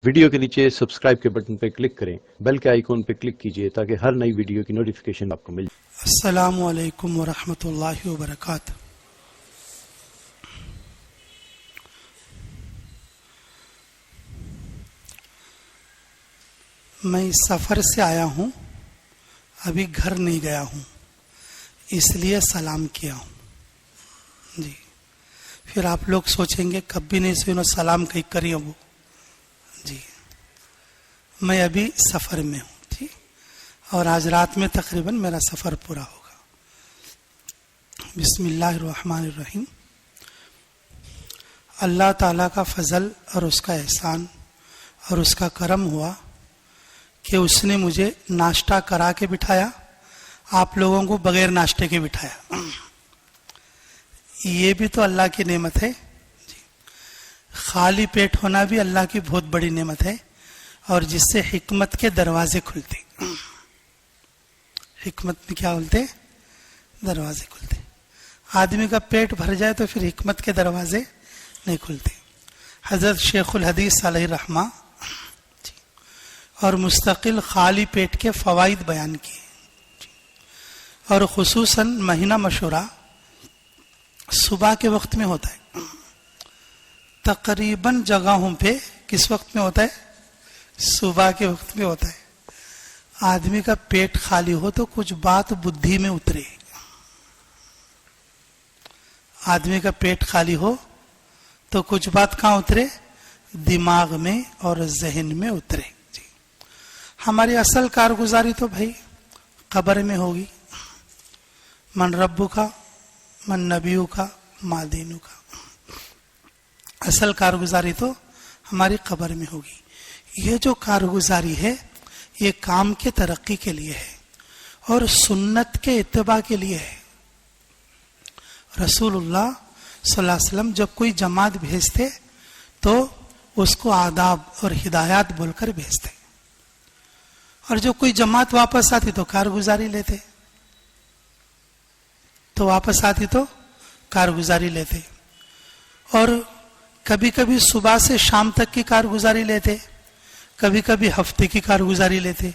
Video के नीचे subscribe के बटन पर क्लिक करें, बेल के आइकॉन पर क्लिक कीजिए ताकि हर नई वीडियो की नोटिफिकेशन आपको मिल जाए। अस्सलामु अलैकुम व रहमतुल्लाहि व बरकातुहू। मैं इस सफ़र से आया हूँ, अभी घर नहीं गया हूँ, इसलिए सलाम किया हूँ जी। फिर आप लोग सोचेंगे कभी नहीं सुनो सलाम कहीं करिए वो जी। मैं अभी सफ़र में हूँ ठीक, और आज रात में तकरीबन मेरा सफ़र पूरा होगा। बिस्मिल्लाहिर्रहमानिर्रहीम। अल्लाह ताला का फजल और उसका एहसान और उसका करम हुआ कि उसने मुझे नाश्ता करा के बिठाया, आप लोगों को बगैर नाश्ते के बिठाया। ये भी तो अल्लाह की नेमत है जी। खाली पेट होना भी अल्लाह की बहुत बड़ी नेमत है, और जिससे हिकमत के दरवाजे खुलते। हिकमत में क्या बोलते? दरवाजे खुलते। आदमी का पेट भर जाए तो फिर हिकमत के दरवाजे नहीं खुलते। हजरत शेखुल हदीस अलैहि रहमा और मुस्तकिल खाली पेट के फवाइद बयान किए, और खुसूसन महीना मशूरा सुबह के वक्त में होता है। तकरीबन जगहों पे किस वक्त में होता है? सुबह के वक्त में होता है। आदमी का पेट खाली हो तो कुछ बात बुद्धि में उतरे। आदमी का पेट खाली हो तो कुछ बात कहाँ उतरे? दिमाग में और जहन में उतरे जी। हमारी असल कारगुजारी तो भाई कब्र में होगी। मन रब्बू का, मन नबियों का, मा दीनू का। असल कारगुजारी तो हमारी कब्र में होगी। ये जो कारगुजारी है ये काम के तरक्की के लिए है और सुन्नत के इत्तिबा के लिए है। रसूलुल्लाह सल्लल्लाहु अलैहि वसल्लम जब कोई जमात भेजते तो उसको आदाब और हिदायत बोलकर भेजते, और जो कोई जमात वापस आती तो कारगुजारी लेते, तो वापस आती तो कारगुजारी लेते। और कभी कभी सुबह से शाम तक की कारगुजारी लेते, कभी कभी हफ्ते की कारगुजारी लेते,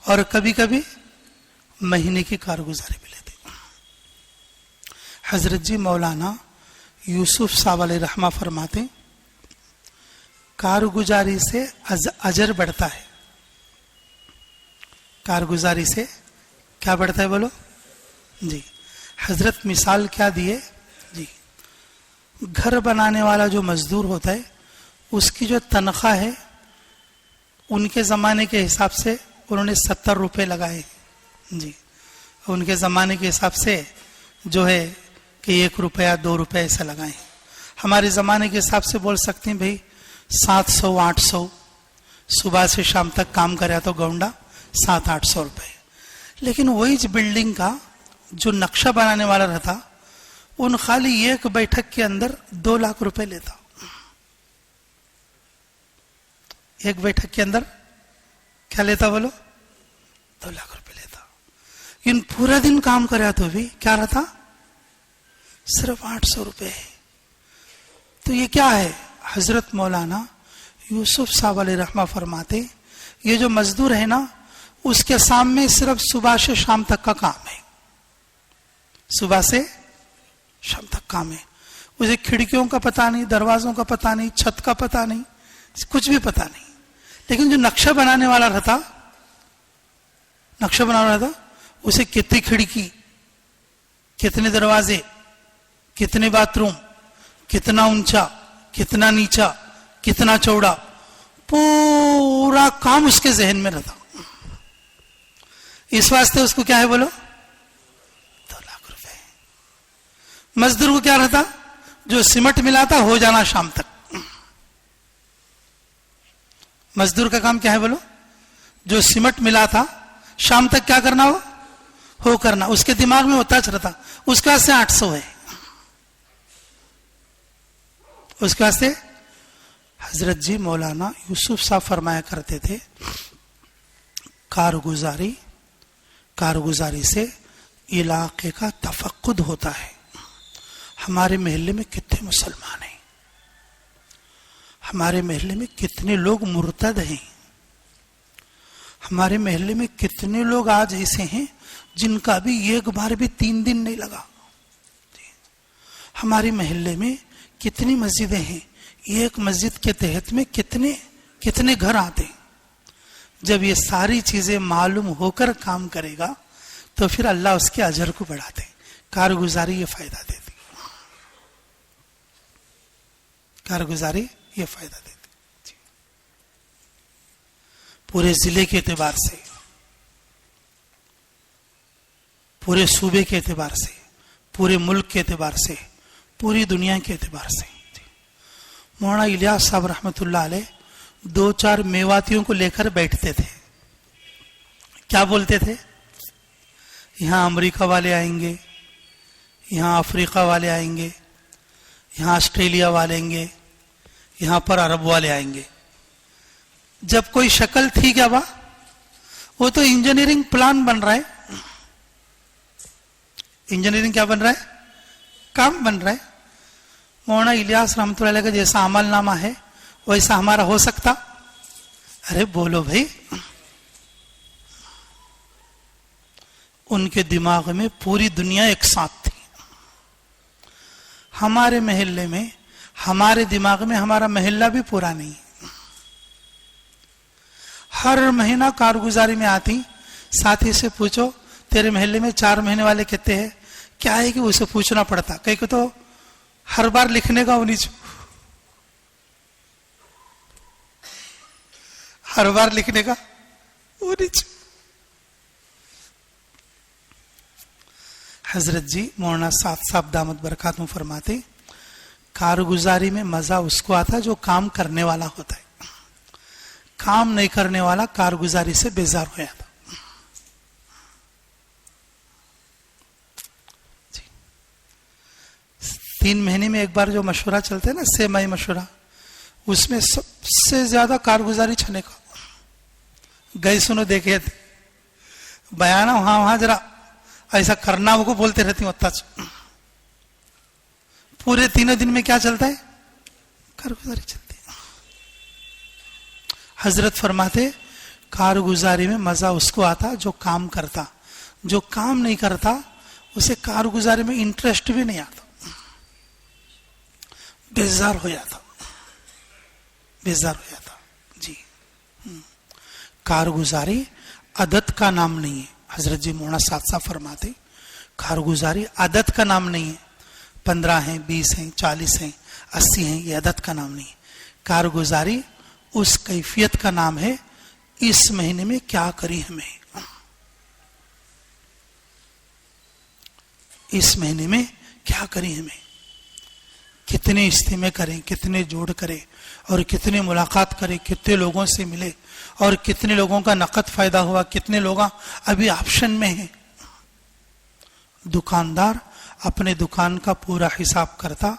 और कभी कभी महीने की कारगुजारी भी लेते। हजरत जी मौलाना यूसुफ साहब अलैहि रहमा फरमाते, कारगुजारी से अजर बढ़ता है। कारगुजारी से क्या बढ़ता है बोलो जी। हजरत मिसाल क्या दिए जी। घर बनाने वाला जो मजदूर होता है उसकी जो तनख्वाह है उनके ज़माने के हिसाब से उन्होंने 70 रुपये लगाए जी। उनके ज़माने के हिसाब से जो है कि 1 रुपया 2 रुपये ऐसा लगाए। हमारे ज़माने के हिसाब से बोल सकते हैं भाई 700-800, सुबह से शाम तक काम करे तो गौंडा 700-800 रुपये। लेकिन वही बिल्डिंग का जो नक्शा बनाने वाला रहता उन खाली एक बैठक के अंदर 2 लाख रुपए लेता। एक बैठक के अंदर क्या लेता बोलो? 2 लाख रुपए लेता। इन पूरा दिन काम करे तो भी क्या रहता? सिर्फ 800 रुपए। तो ये क्या है? हजरत मौलाना यूसुफ साहब अलैहि रहमा फरमाते, ये जो मजदूर है ना उसके सामने सिर्फ सुबह से शाम तक का काम है। सुबह से शाम तक काम है। उसे खिड़कियों का पता नहीं, दरवाजों का पता नहीं, छत का पता नहीं, कुछ भी पता नहीं। लेकिन जो नक्शा बनाने वाला रहता, नक्शा बनाने वाला रहता, उसे कितनी खिड़की, कितने दरवाजे, कितने बाथरूम, कितना ऊंचा, कितना नीचा, कितना चौड़ा, पूरा काम उसके जहन में रहता। इस वास्ते उसको क्या है बोलो? 2 लाख रुपए। मजदूर को क्या रहता? जो सीमेंट मिलाता हो जाना शाम तक। मजदूर का काम क्या है बोलो? जो सीमेंट मिला था शाम तक क्या करना हो करना। उसके दिमाग में होता रहता। उसके वास्ते 800 है। उसके वास्ते हजरत जी मौलाना यूसुफ साहब फरमाया करते थे, कारगुजारी से इलाके का तफक्कुद होता है। हमारे मोहल्ले में कितने मुसलमान हैं, हमारे मोहल्ले में कितने लोग मुर्तद हैं, हमारे मोहल्ले में कितने लोग आज ऐसे हैं जिनका भी एक बार भी 3 दिन नहीं लगा। हमारे मोहल्ले में कितनी मस्जिदें हैं, एक मस्जिद के तहत में कितने कितने घर आते हैं। जब ये सारी चीजें मालूम होकर काम करेगा तो फिर अल्लाह उसके अजर को बढ़ाते हैं। कारगुजारी ये फायदा देती, कारगुजारी ये फायदा देती। पूरे जिले के एतबार से, पूरे सूबे के एतबार से, पूरे मुल्क के एतबार से, पूरी दुनिया के एतबार से। मौलाना इलियास साहब रहमतुल्लाह अलैह 2-4 मेवातियों को लेकर बैठते थे। क्या बोलते थे? यहां अमेरिका वाले आएंगे, यहां अफ्रीका वाले आएंगे, यहां ऑस्ट्रेलिया वाले आएंगे, यहां पर अरब वाले आएंगे। जब कोई शक्ल थी क्या बा? वो तो इंजीनियरिंग प्लान बन रहा है। इंजीनियरिंग क्या बन रहा है? काम बन रहा है। मौलाना इलियास रहमतुल्लाह अलैह का जैसा अमलनामा है वैसा हमारा हो सकता? अरे बोलो भाई। उनके दिमाग में पूरी दुनिया एक साथ थी। हमारे मोहल्ले में, हमारे दिमाग में हमारा मोहल्ला भी पूरा नहीं। हर महीना कारगुजारी में आती, साथी से पूछो तेरे मोहल्ले में 4 महीने वाले कितने हैं? क्या है कि उसे पूछना पड़ता, कहीं को तो हर बार लिखने का उन्हीं, हर बार लिखने का उन्हीं। हजरत जी मौलाना साद साहब दामद बरकात में फरमाते, कारगुजारी में मजा उसको आता जो काम करने वाला होता है। काम नहीं करने वाला कारगुजारी से बेजार हो जाता। 3 महीने में एक बार जो मशवरा चलते है ना, सेमाई मशवरा, उसमें सबसे ज्यादा कारगुजारी छने का। गए सुनो देखे थे बयाना, वहां जरा ऐसा करना वो बोलते रहती हूँ। पूरे 3 दिन में क्या चलता है? कारगुजारी चलती है। हजरत फरमाते कारगुजारी में मजा उसको आता जो काम करता, जो काम नहीं करता उसे कारगुजारी में इंटरेस्ट भी नहीं आता, बेजार हो जाता, बेजार हो जाता। जी कारगुजारी आदत का नाम नहीं है। हजरत जी मौलाना साद साहब फरमाते कारगुजारी आदत का नाम नहीं है। 15 हैं, 20 हैं, 40 हैं, 80 हैं, ये आदत का नाम नहीं है। कारगुजारी उस कैफियत का नाम है, इस महीने में क्या करी हमें, इस महीने में क्या करी हमें, कितने इज्तिमा करें, कितने जोड़ करें और कितने मुलाकात करें, कितने लोगों से मिले और कितने लोगों का नकद फायदा हुआ, कितने लोग अभी ऑप्शन में हैं। दुकानदार अपने दुकान का पूरा हिसाब करता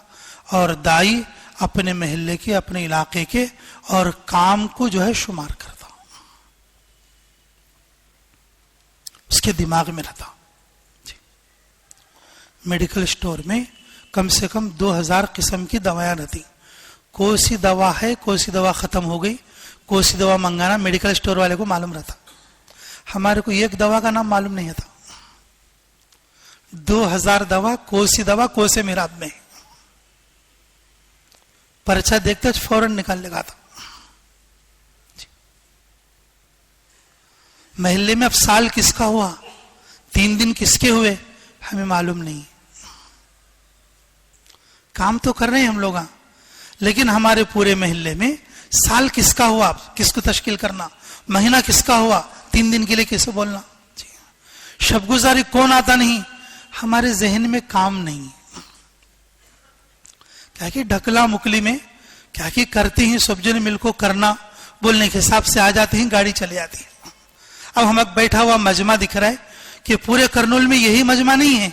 और दाई अपने मोहल्ले के, अपने इलाके के और काम को जो है शुमार करता, उसके दिमाग में रहता। मेडिकल स्टोर में कम से कम 2000 किस्म की दवाएं रहती। कौन सी दवा है, कौन सी दवा खत्म हो गई, कौन सी दवा मंगाना मेडिकल स्टोर वाले को मालूम रहता। हमारे को एक दवा का नाम मालूम नहीं था। 2000 दवा, कौन सी दवा कौन से मिराब में, पर्चा देखते फौरन निकाल लगा था। महल्ले में अब साल किसका हुआ, 3 दिन किसके हुए, हमें मालूम नहीं। काम तो कर रहे हैं हम लोग, लेकिन हमारे पूरे महल्ले में साल किसका हुआ, किसको तश्कील करना, महीना किसका हुआ, 3 दिन के लिए किसे बोलना, शबगुजारी कौन आता नहीं, हमारे जहन में काम नहीं। क्या कि ढकला मुकली में क्या कि करती ही सब जन मिलको करना बोलने के हिसाब से आ जाती हैं, गाड़ी चली जाती है। अब हमें बैठा हुआ मजमा दिख रहा है कि पूरे करनूल में यही मजमा नहीं है,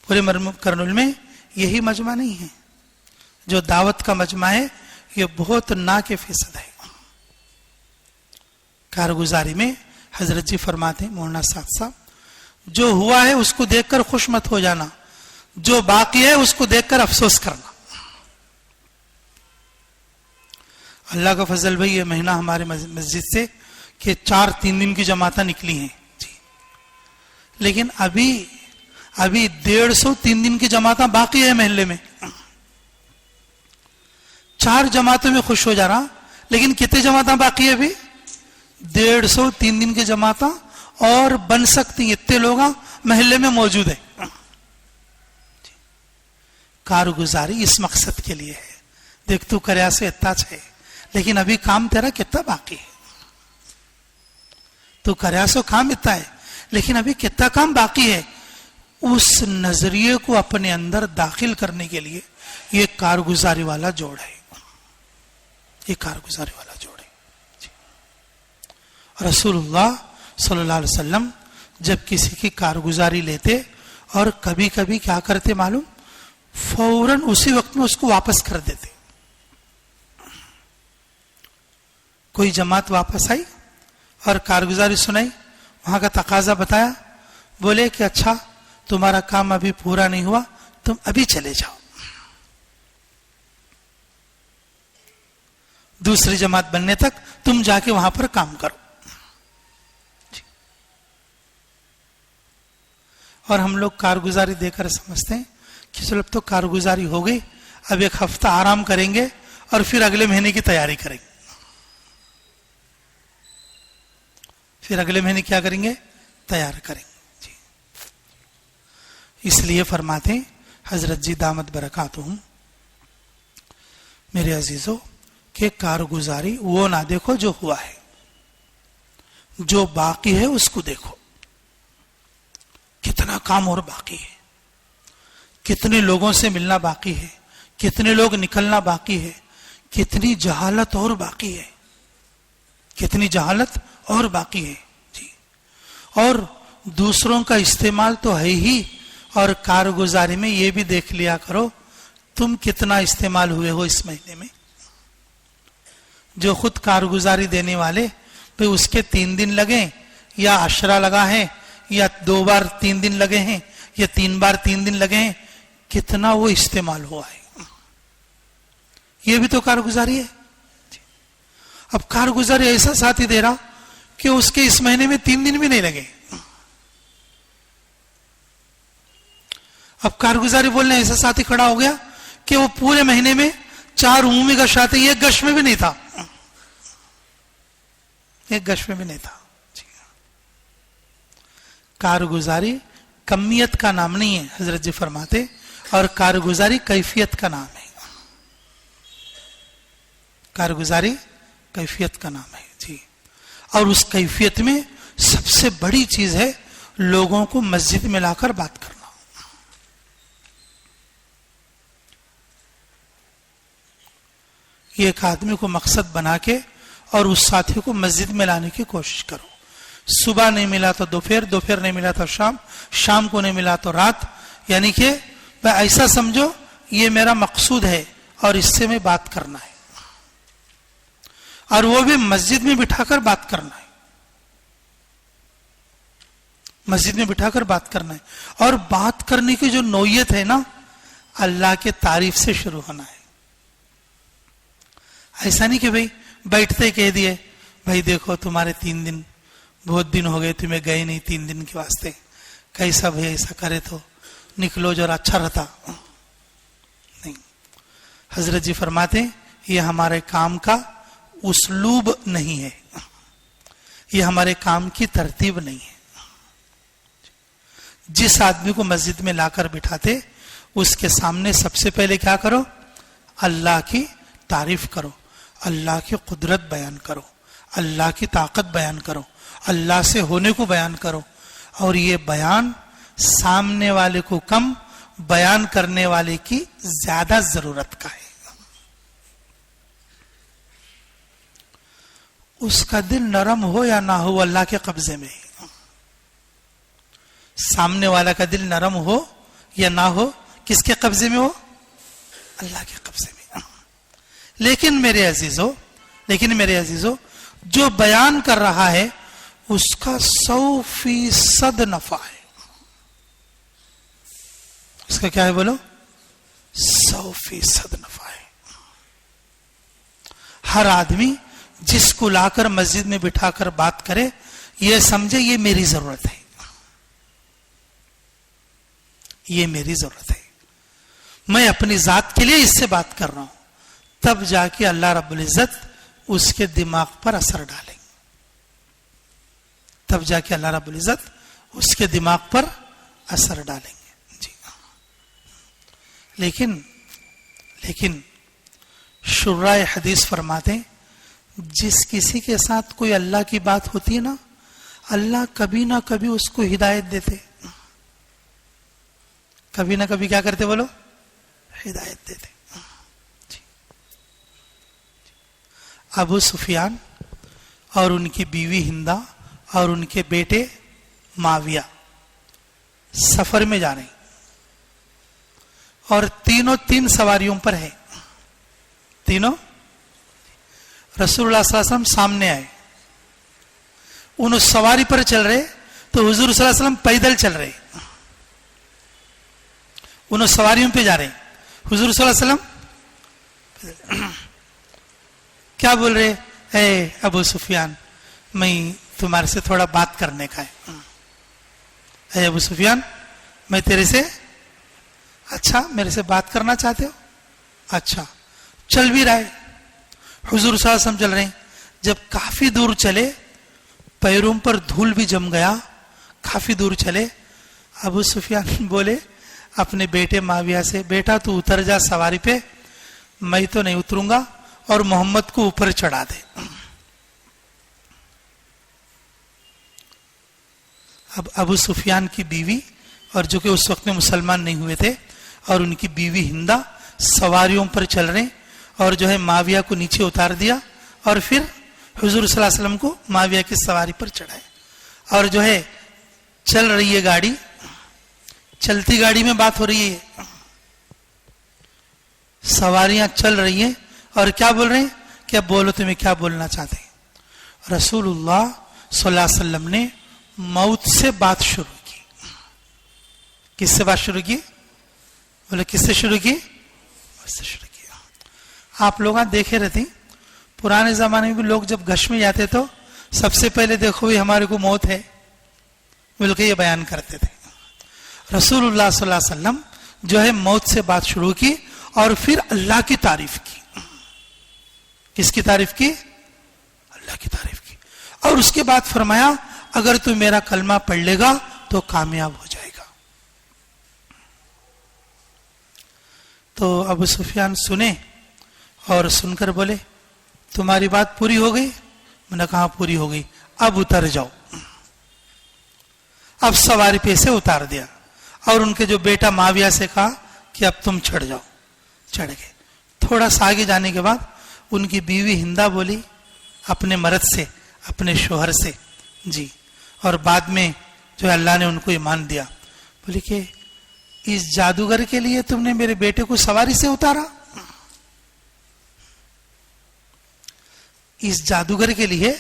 पूरे करनूल में यही मजमा नहीं है। जो दावत का मजमा है ये बहुत ना के फीसद है। कारगुजारी में हजरत जी फरमाते मौलाना साद साहब, जो हुआ है उसको देखकर खुश मत हो जाना, जो बाकी है उसको देखकर अफसोस करना। अल्लाह का फजल भाई ये महीना हमारे मस्जिद से कि 4-3 दिन की जमाता निकली हैं जी, लेकिन अभी 150-3 दिन की जमाता बाकी है महल्ले में। 4 जमातों में खुश हो जा रहा, लेकिन कितने जमाता बाकी है अभी? 150-3 दिन की जमाता और बन सकती, इतने लोग महल्ले में मौजूद है। कारगुजारी इस मकसद के लिए है, देख तू करया से इतना है, लेकिन अभी काम तेरा कितना बाकी है। तू करया सो काम इतना है, लेकिन अभी कितना काम बाकी है। उस नजरिए को अपने अंदर दाखिल करने के लिए ये कारगुजारी वाला जोड़ है, ये कारगुजारी वाला जोड़ है जी। रसूलुल्लाह सल्लल्लाहु अलैहि वसल्लम जब किसी की कारगुजारी लेते और कभी कभी क्या करते मालूम, फौरन उसी वक्त में उसको वापस कर देते। कोई जमात वापस आई और कारगुजारी सुनाई, वहां का तकाजा बताया, बोले कि अच्छा तुम्हारा काम अभी पूरा नहीं हुआ, तुम अभी चले जाओ, दूसरी जमात बनने तक तुम जाके वहां पर काम करो। और हम लोग कारगुजारी देकर समझते हैं कि चलो अब तो कारगुजारी हो गई, अब 1 हफ्ता आराम करेंगे और फिर अगले महीने की तैयारी करेंगे। फिर अगले महीने क्या करेंगे? तैयार करेंगे जी। इसलिए फरमाते हजरत जी दामत बरकातुहुम, मेरे अजीजों, के कारगुजारी वो ना देखो जो हुआ है, जो बाकी है उसको देखो। कितना काम और बाकी है, कितने लोगों से मिलना बाकी है, कितने लोग निकलना बाकी है, कितनी जहालत और बाकी है, कितनी जहालत और बाकी है जी। और दूसरों का इस्तेमाल तो है ही, और कारगुजारी में ये भी देख लिया करो तुम कितना इस्तेमाल हुए हो इस महीने में। जो खुद कारगुजारी देने वाले, भाई उसके 3 दिन लगे या अशरा लगा है, या 2 बार 3 दिन लगे हैं, या 3 बार 3 दिन लगे हैं, कितना वो इस्तेमाल हुआ है, ये भी तो कारगुजारी है। अब कारगुजारी ऐसा साथी दे रहा कि उसके इस महीने में 3 दिन भी नहीं लगे। अब कारगुजारी बोलने ऐसा साथी खड़ा हो गया कि वो पूरे महीने में 4 उमूमी गश आते, एक गश में भी नहीं था, एक गश में भी नहीं था। कारगुजारी कमियत का नाम नहीं है, हजरत जी फरमाते, और कारगुजारी कैफियत का नाम है। कारगुजारी कैफियत का नाम है जी। और उस कैफियत में सबसे बड़ी चीज है लोगों को मस्जिद में लाकर बात करना। ये एक आदमी को मकसद बना के और उस साथी को मस्जिद में लाने की कोशिश करो। सुबह नहीं मिला तो दोपहर, दोपहर नहीं मिला तो शाम, शाम को नहीं मिला तो रात, यानी कि ऐसा समझो ये मेरा मकसूद है और इससे मैं बात करना है, और वो भी मस्जिद में बिठाकर बात करना है, मस्जिद में बिठाकर बात करना है। और बात करने की जो नौयत है ना, अल्लाह के तारीफ से शुरू होना है। ऐसा नहीं कि भाई बैठते कह दिए, भाई देखो तुम्हारे 3 दिन, बहुत दिन हो गए तुम्हें गए नहीं 3 दिन के वास्ते, कैसा भाई ऐसा करे तो निकलो जरा अच्छा रहता। नहीं, हजरत जी फरमाते ये हमारे काम का उसलूब नहीं है, ये हमारे काम की तरतीब नहीं है। जिस आदमी को मस्जिद में लाकर बिठाते उसके सामने सबसे पहले क्या करो? अल्लाह की तारीफ करो, अल्लाह की कुदरत बयान करो, अल्लाह की ताकत बयान करो, अल्लाह से होने को बयान करो। और ये बयान सामने वाले को कम, बयान करने वाले की ज्यादा जरूरत का है। उसका दिल नरम हो या ना हो, अल्लाह के कब्जे में है। सामने वाला का दिल नरम हो या ना हो, किसके कब्जे में हो? अल्लाह के कब्जे में। लेकिन मेरे अजीजों, जो बयान कर रहा है उसका 100% नफा है। उसका क्या है बोलो? 100% नफा है। हर आदमी जिसको लाकर मस्जिद में बिठाकर बात करे, यह समझे ये मेरी जरूरत है, ये मेरी जरूरत है, मैं अपनी जात के लिए इससे बात कर रहा हूं, तब जाके अल्लाह रब्बुल इज्जत उसके दिमाग पर असर डालेंगे, तब जाके अल्लाह रब्बुल इज्जत उसके दिमाग पर असर डालेंगे जी। लेकिन शुर्राए हदीस फरमाते, जिस किसी के साथ कोई अल्लाह की बात होती है ना, अल्लाह कभी ना कभी उसको हिदायत देते, कभी ना कभी क्या करते बोलो, हिदायत देते। अबू सुफियान और उनकी बीवी हिंदा और उनके बेटे माविया सफर में जा रहे हैं और तीनों 3 सवारियों पर है, तीनों। रसूलुल्लाह सल्लल्लाहु अलैहि वसल्लम सामने आए, उन सवारी पर चल रहे तो हुजूर सल्लल्लाहु अलैहि वसल्लम पैदल चल रहे, उन सवारियों पे जा रहे, हुजूर सल्लल्लाहु अलैहि वसल्लम क्या बोल रहे, ए अबू सुफियान, मैं तुम्हारे से थोड़ा बात करने का है। ए अबू सुफियान, मैं तेरे से, अच्छा मेरे से बात करना चाहते हो, अच्छा चल भी रहा है, हुजूर सल्लल्लाहु अलैहि वसल्लम चल रहे हैं। जब काफी दूर चले, पैरों पर धूल भी जम गया, काफी दूर चले, अबू सुफियान बोले अपने बेटे माविया से, बेटा तू उतर जा सवारी पे, मैं तो नहीं उतरूंगा, और मोहम्मद को ऊपर चढ़ा दे। अब अबू सुफियान की बीवी, और जो कि उस वक्त में मुसलमान नहीं हुए थे, और उनकी बीवी हिंदा सवारियों पर चल रहे, और जो है माविया को नीचे उतार दिया, और फिर हुजूर सल्लल्लाहु अलैहि वसल्लम को माविया की सवारी पर चढ़ाए, और जो है चल रही है गाड़ी, चलती गाड़ी में बात हो रही है, सवारियां चल रही हैं, और क्या बोल रहे हैं, क्या बोलो तुम्हें क्या बोलना चाहते हैं। रसूलुल्लाह सल्लल्लाहु अलैहि वसल्लम ने मौत से बात शुरू की। किससे बात शुरू की, बोले किससे शुरू की, उससे शुरू की। आप लोग देखे रहते, पुराने जमाने में भी लोग जब गश में जाते तो सबसे पहले देखो भी हमारे को मौत है, बल्कि ये बयान करते थे। रसूलुल्लाह सल्लल्लाहु अलैहि वसल्लम जो है मौत से बात शुरू की, और फिर अल्लाह की तारीफ की। किसकी तारीफ की, अल्लाह की तारीफ की, और उसके बाद फरमाया अगर तू मेरा कलमा पढ़ लेगा तो कामयाब हो जाएगा। तो अबू सुफियान सुने और सुनकर बोले तुम्हारी बात पूरी हो गई। मैंने कहा पूरी हो गई, अब उतर जाओ। अब सवारी पे से उतार दिया, और उनके जो बेटा माविया से कहा कि अब तुम चढ़ जाओ। चढ़ गए। थोड़ा सा आगे जाने के बाद उनकी बीवी हिंदा बोली अपने मर्द से, अपने शोहर से जी, और बाद में जो अल्लाह ने उनको ईमान दिया, बोली कि इस जादूगर के लिए तुमने मेरे बेटे को सवारी से उतारा, इस जादूगर के लिए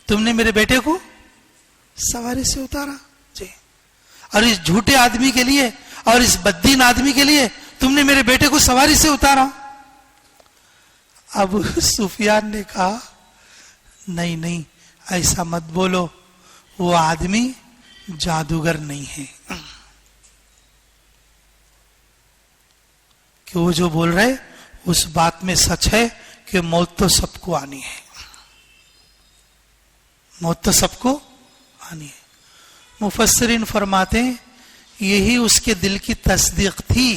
तुमने मेरे बेटे को सवारी से उतारा जी, और इस झूठे आदमी के लिए और इस बद्दीन आदमी के लिए तुमने मेरे बेटे को सवारी से उतारा। अब सुफियान ने कहा नहीं नहीं ऐसा मत बोलो, वो आदमी जादूगर नहीं है, कि वो जो बोल रहे उस बात में सच है कि मौत तो सबको आनी है, मौत तो सबको आनी है। मुफस्सिरीन फरमाते हैं यही उसके दिल की तस्दीक थी,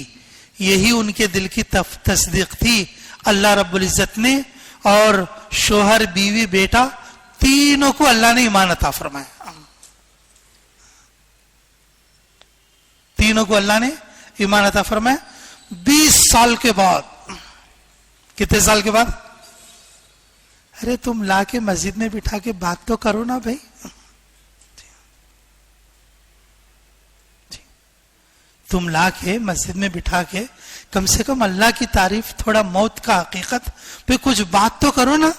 यही उनके दिल की तस्दीक थी। अल्लाह रब्बुल इज्जत ने और शोहर बीवी बेटा तीनों को अल्लाह ने ईमान अता फरमाया, तीनों को अल्लाह ने ईमान अता फरमाया 20 साल के बाद। कितने साल के बाद? अरे तुम लाके मस्जिद में बिठा के बात तो करो ना भाई, तुम लाके मस्जिद में बिठा के कम से कम अल्लाह की तारीफ, थोड़ा मौत का हकीकत पे कुछ बात तो करो ना।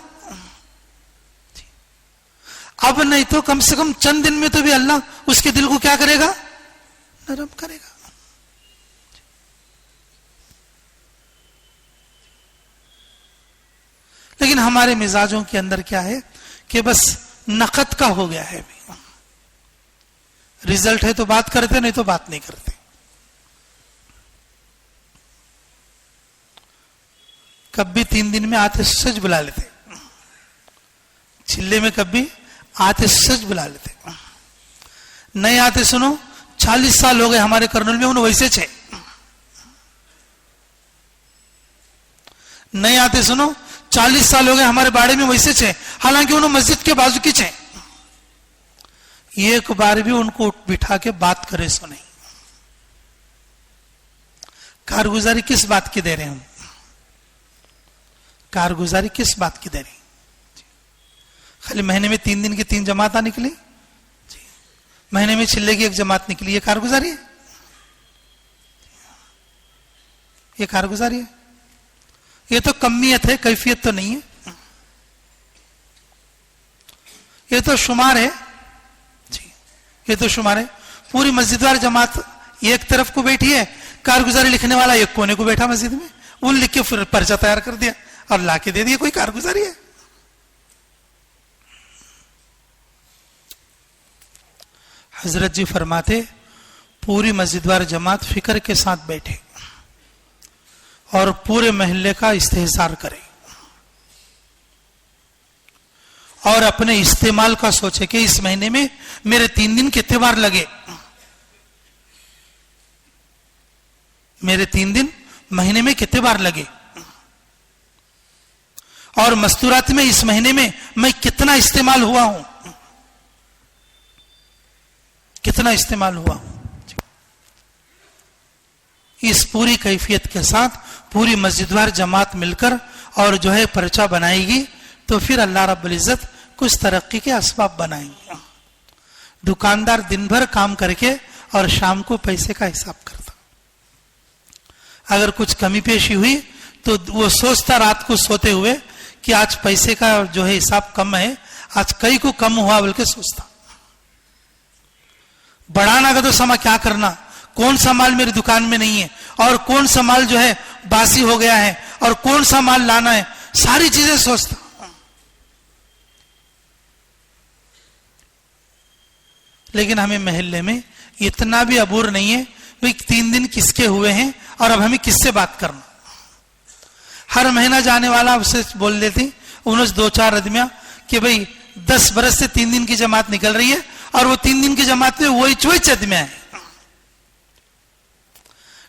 अब नहीं तो कम से कम चंद दिन में तो भी अल्लाह उसके दिल को क्या करेगा, नरम करेगा। लेकिन हमारे मिजाजों के अंदर क्या है कि बस नकद का हो गया है। अभी रिजल्ट है तो बात करते, नहीं तो बात नहीं करते। कभी 3 दिन में आते सच बुला लेते, चिल्ले में कभी आते सच बुला लेते। नहीं आते सुनो 40 साल हो गए हमारे कर्नूल में, उन्हें वैसे छे। नहीं आते सुनो 40 साल हो गए हमारे बाड़े में, वैसे छे, हालांकि उन्हें मस्जिद के बाजू की छे। एक बार भी उनको बिठा के बात करे सो नहीं। कारगुजारी किस बात की दे रहे हैं हम? कारगुजारी किस बात की दे रहे हैं? खाली महीने में 3 दिन की 3 जमाता निकली, महीने में चिल्ले की 1 जमात निकली, ये कारगुजारी है? ये कारगुजारी है? ये तो कमियत है, कैफियत तो नहीं है। ये तो शुमार है जी, ये तो शुमार है। पूरी मस्जिदवार जमात एक तरफ को बैठी है, कारगुजारी लिखने वाला एक कोने को बैठा मस्जिद में, उन लिख के फिर पर्चा तैयार कर दिया और लाके दे दिया। कोई कारगुजारी है? हजरत जी फरमाते पूरी मस्जिदवार जमात फिक्र के साथ बैठे और पूरे महल्ले का इस्तेहसार करे और अपने इस्तेमाल का सोचे कि इस महीने में मेरे 3 दिन कितने बार लगे, मेरे 3 दिन महीने में कितने बार लगे, और मस्तूरात में इस महीने में मैं कितना इस्तेमाल हुआ हूं, कितना इस्तेमाल हुआ हूं। इस पूरी कैफियत के साथ पूरी मस्जिदवार जमात मिलकर और जो है पर्चा बनाएगी तो फिर अल्लाह रब्बुल इज्जत कुछ तरक्की के असबाब बनाएंगे। दुकानदार दिन भर काम करके और शाम को पैसे का हिसाब करता, अगर कुछ कमी पेशी हुई तो वो सोचता रात को सोते हुए कि आज पैसे का जो है हिसाब कम है, आज कई को कम हुआ बल्कि सोचता। बढ़ाना का तो समा क्या करना, कौन सा माल मेरी दुकान में नहीं है और कौन सा माल जो है बासी हो गया है और कौन सा माल लाना है, सारी चीजें सोचता। लेकिन हमें महल्ले में इतना भी अबूर नहीं है भाई 3 दिन किसके हुए हैं और अब हमें किससे बात करना। हर महीना जाने वाला उससे बोल देती उन्हें 2-4 आदमियां कि भाई 10 बरस से 3 दिन की जमात निकल रही है और वो 3 दिन की जमात में वही चोच आदमियां है।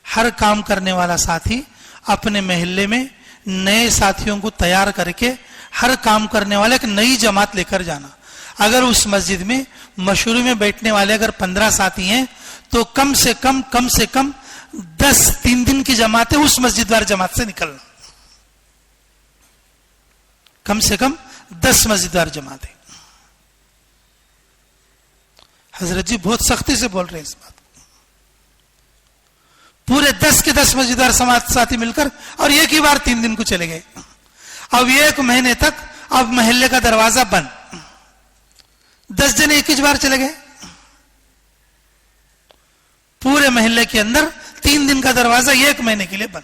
हर काम करने वाला साथी अपने महल्ले में नए साथियों को तैयार करके हर काम करने वाला एक नई जमात लेकर जाना। अगर उस मस्जिद में मशहूरी में बैठने वाले अगर 15 साथी हैं तो कम से कम 10 3 दिन की जमातें उस मस्जिदवार जमात से निकलना, कम से कम 10 मस्जिदवार जमातें। हजरत जी बहुत सख्ती से बोल रहे हैं इस बात। पूरे 10 के 10 मस्जिदवार समाज साथी मिलकर और एक ही बार 3 दिन को चले गए। अब 1 महीने तक अब महल्ले का दरवाजा बंद, 10 जने एक ही बार चले गए। पूरे महल्ले के अंदर 3 दिन का दरवाजा 1 महीने के लिए बंद।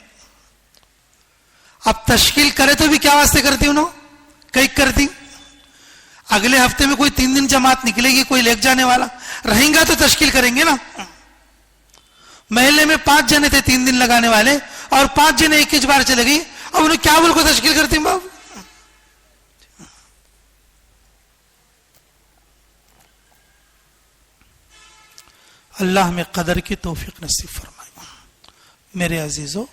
अब तश्कील करे तो भी क्या वास्ते करती उन्होंने, कई करती। अगले हफ्ते में कोई 3 दिन जमात निकलेगी, कोई लेक जाने वाला रहेगा तो तश्कील करेंगे ना। महल्ले में 5 जने थे 3 दिन लगाने वाले और 5 जने एक ही बार चले गई। अब उन्हें क्या बोल को तश्कील करती बाबू। अल्लाह में कदर की तौफीक नसीब फरमाए। मेरे अजीजों,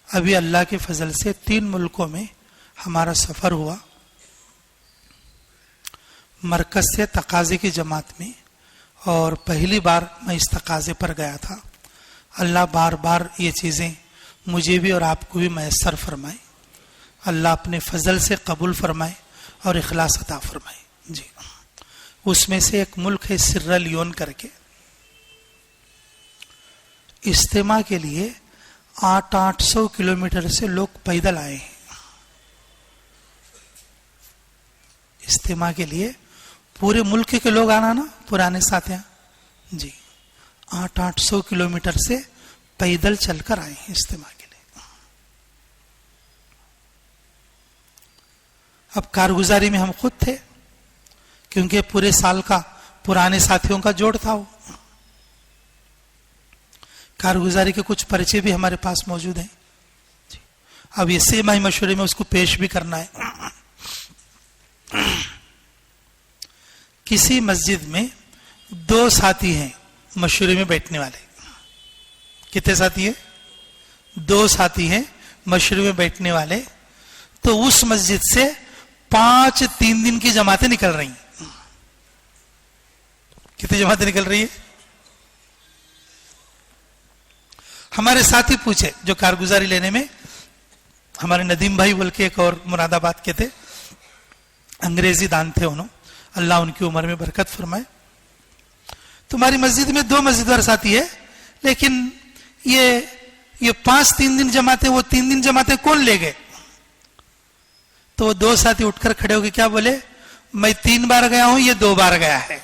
अभी अल्लाह के फजल से 3 मुल्कों में हमारा सफर हुआ। मरकज से तकाजे की जमात में, और पहली बार मैं इस तकाजे पर गया था। अल्लाह बार बार ये चीज़ें मुझे भी और आपको भी मैसर फरमाए। अल्लाह अपने फजल से कबूल फरमाए और इखलास अता फरमाए। जी, उसमें से एक मुल्क है सिर्रा लियोन करके। इज्तिमा के लिए 800 किलोमीटर से लोग पैदल आए हैं। इज्तिमा के लिए पूरे मुल्क के लोग आना ना, पुराने साथियां जी, 800 किलोमीटर से पैदल चलकर आए हैं इज्तिमा के लिए। अब कारगुजारी में हम खुद थे, क्योंकि पूरे साल का पुराने साथियों का जोड़ था वो। कारगुजारी के कुछ परिचय भी हमारे पास मौजूद हैं। अब ये सेमाई मशवरे में उसको पेश भी करना है। किसी मस्जिद में 2 साथी हैं मशवरे में बैठने वाले। कितने साथी हैं? 2 साथी हैं मशवरे में बैठने वाले। तो उस मस्जिद से 5 3 दिन की जमातें निकल रही हैं। कितनी जमातें निकल रही है? हमारे साथी पूछे जो कारगुजारी लेने में, हमारे नदीम भाई बोल के एक और मुरादाबाद के थे, अंग्रेजी दान थे उन्होंने, अल्लाह उनकी उम्र में बरकत फरमाए। तुम्हारी मस्जिद में 2 मस्जिदवार साथी है, लेकिन ये 5 3 दिन जमाते, वो 3 दिन जमाते कौन ले गए? तो वो 2 साथी उठकर खड़े होकर क्या बोले? मैं 3 बार गया हूं, ये 2 बार गया है।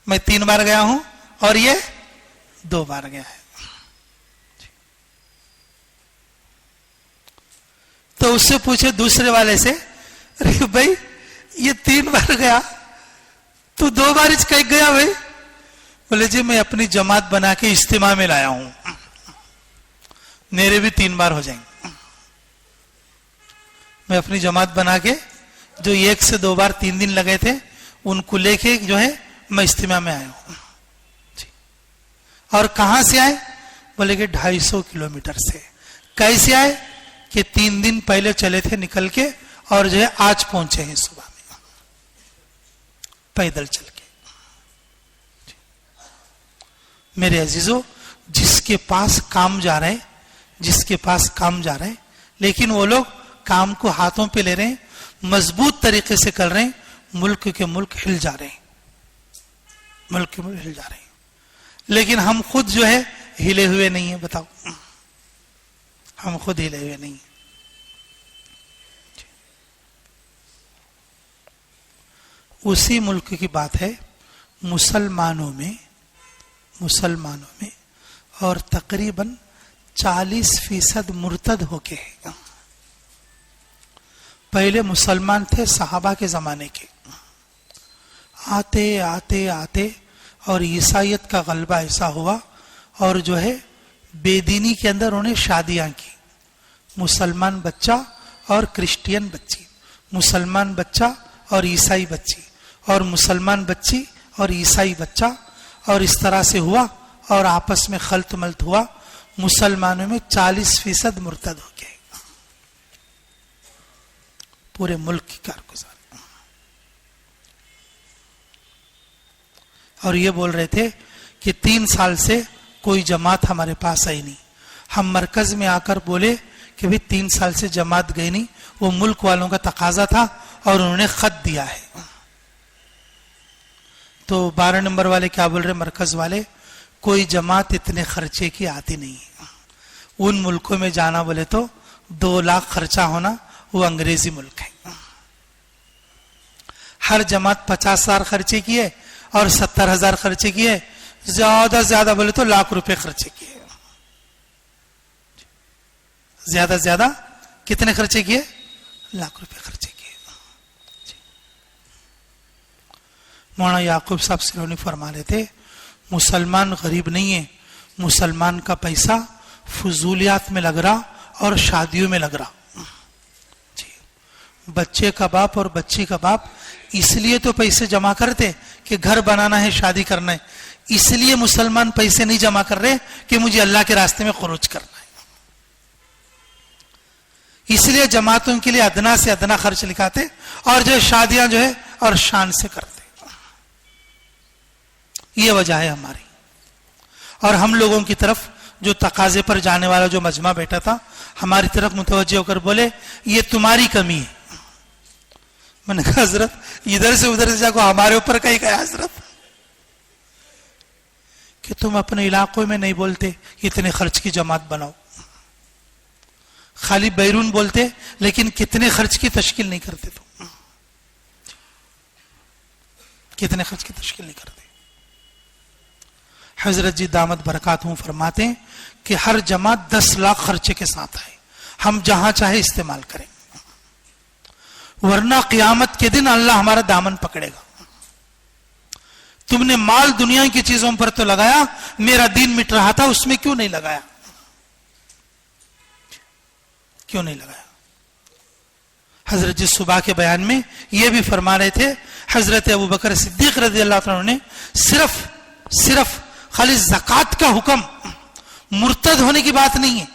मैं 3 बार गया हूं और ये 2 बार गया है। तो उससे पूछे दूसरे वाले से, अरे भाई ये 3 बार गया, तू 2 बार इस कहीं गया भाई? बोले जी मैं अपनी जमात बना के इज्तिमा में लाया हूं, मेरे भी 3 बार हो जाएंगे। मैं अपनी जमात बना के, जो 1 से 2 बार 3 दिन लगे थे, उनको लेके जो है मैं इज्तिमा में आया हूं। और कहां से आए? बोले कि 250 किलोमीटर से। कैसे आए? कि 3 दिन पहले चले थे निकल के, और जो है आज पहुंचे हैं सुबह में पैदल चल के। मेरे अजीजों, जिसके पास काम जा रहे हैं, जिसके पास काम जा रहे हैं, लेकिन वो लोग काम को हाथों पे ले रहे हैं, मजबूत तरीके से कर रहे हैं, मुल्क के मुल्क हिल जा रहे हैं, मुल्क के मुल्क हिल जा रहे हैं। लेकिन हम खुद जो है हिले हुए नहीं है। बताओ, हम खुद हिले हुए नहीं है। उसी मुल्क की बात है, मुसलमानों में और तकरीबन 40% मुर्तद होके हैं। पहले मुसलमान थे सहाबा के जमाने के, आते आते आते और ईसाइयत का गलबा ऐसा हुआ, और जो है बेदीनी के अंदर उन्हें शादियां की। मुसलमान बच्चा और क्रिश्चियन बच्ची, मुसलमान बच्चा और ईसाई बच्ची, और मुसलमान बच्ची और ईसाई बच्चा, और इस तरह से हुआ, और आपस में खल्त मल्त हुआ। मुसलमानों में 40% मुर्तद हो गए। पूरे मुल्क की कारगुजारी। और ये बोल रहे थे कि 3 साल से कोई जमात हमारे पास आई नहीं। हम मरकज में आकर बोले कि भाई 3 साल से जमात गई नहीं, वो मुल्क वालों का तकाजा था और उन्होंने खत दिया है। तो 12 नंबर वाले क्या बोल रहे, मरकज वाले, कोई जमात इतने खर्चे की आती नहीं है। उन मुल्कों में जाना बोले तो 2 लाख खर्चा होना, वो अंग्रेजी मुल्क है। हर जमात 50,000 खर्चे किए और 70,000 खर्चे किए, ज्यादा से ज्यादा बोले तो लाख रुपए खर्चे किए। ज्यादा से ज्यादा कितने खर्चे किए? लाख रुपए खर्चे किए। मौलाना याकूब साहब सिरोनी फरमा रहे थे, मुसलमान गरीब नहीं है, मुसलमान का पैसा फजूलियात में लग रहा और शादियों में लग रहा। बच्चे का बाप और बच्ची का बाप इसलिए तो पैसे जमा करते कि घर बनाना है, शादी करना है। इसलिए मुसलमान पैसे नहीं जमा कर रहे कि मुझे अल्लाह के रास्ते में खर्च करना है। इसलिए जमातों के लिए अदना से अदना खर्च लिखाते, और जो शादियां जो है और शान से करते। ये वजह है हमारी। और हम लोगों की तरफ जो तकाजे पर जाने वाला जो मजमा बैठा था, हमारी तरफ मुतवज्जे होकर बोले ये तुम्हारी कमी है। मैंने कहा हजरत इधर से उधर से जाको हमारे ऊपर कहीं गया हजरत, कि तुम अपने इलाकों में नहीं बोलते इतने खर्च की जमात बनाओ, खाली बैरून बोलते लेकिन कितने खर्च की तश्कील नहीं करते तुम, कितने खर्च की तश्कील नहीं करते। हजरत जी दामद बरकातहू फरमाते हैं कि हर जमात 10 लाख खर्चे के साथ आए, हम जहां चाहे इस्तेमाल करें, वरना क़यामत के दिन अल्लाह हमारा दामन पकड़ेगा। तुमने माल दुनिया की चीजों पर तो लगाया, मेरा दीन मिट रहा था उसमें क्यों नहीं लगाया? क्यों नहीं लगाया? हजरत जी सुबह के बयान में यह भी फरमा रहे थे, हजरत अबू बकर सिद्दीक रज़ी अल्लाह तआला ने सिर्फ खाली ज़कात का हुक्म, मुर्तद होने की बात नहीं है,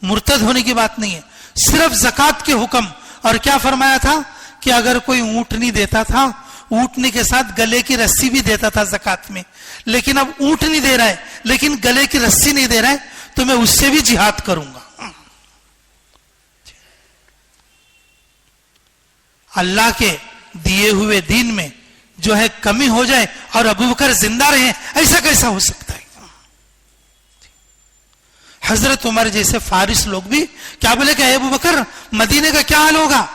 मुर्तद होने की बात नहीं है, सिर्फ ज़कात के हुक्म। और क्या फरमाया था कि अगर कोई ऊंटनी देता था, ऊंटनी के साथ गले की रस्सी भी देता था ज़कात में, लेकिन अब ऊंटनी दे रहा है लेकिन गले की रस्सी नहीं दे रहा है, तो मैं उससे भी जिहाद करूंगा। अल्लाह के दिए हुए दीन में जो है कमी हो जाए और अबू बकर जिंदा रहे, ऐसा कैसा हो सकता है? हजरत उमर जैसे फारिस लोग भी क्या बोले कि अबू बकर मदीने का क्या हाल होगा?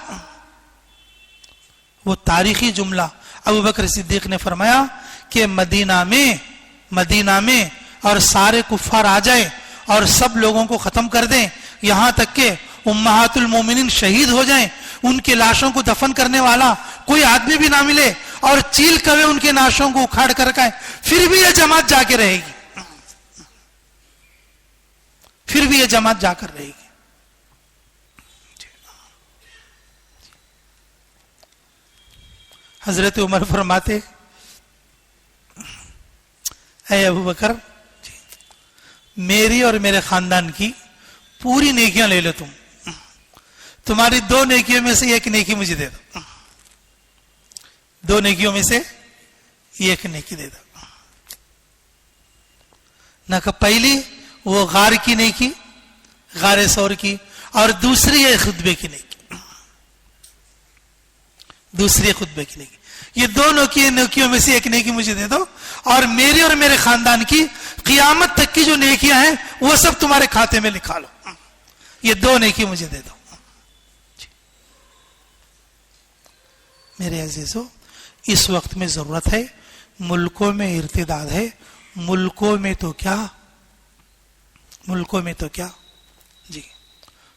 वो तारीखी जुमला अबू बकर सिद्दीक ने फरमाया कि मदीना में और सारे कुफ्फार आ जाए और सब लोगों को खत्म कर दें, यहां तक के उम्महातुल मोमिनीन शहीद हो जाएं, उनके लाशों को दफन करने वाला कोई आदमी भी ना मिले और चील कवे उनके लाशों को उखाड़ कर खाए, फिर भी यह जमात जाके रहेगी, फिर भी यह जमात जाकर रहेगी। हजरत उमर फरमाते, ऐ अबू बकर, मेरी और मेरे खानदान की पूरी नेकियां ले लो, तुम्हारी 2 नेकियों में से 1 नेकी मुझे दे दो, 2 नेकियों में से 1 नेकी दे दो। ना कि पहली वो गार की नेकी, गारे सौर की, और दूसरी है खुतबे की नेकी, दूसरी खुतबे की नेकी। ये 2 नेकियों में से 1 नेकी मुझे दे दो, और मेरे और मेरे खानदान की क़यामत तक की जो नेकियां हैं वो सब तुम्हारे खाते में लिखा लो, ये 2 नेकी मुझे दे दो। मेरे अजीजों, इस वक्त में जरूरत है, मुल्कों में इर्तिदाद है, मुल्कों में तो क्या जी,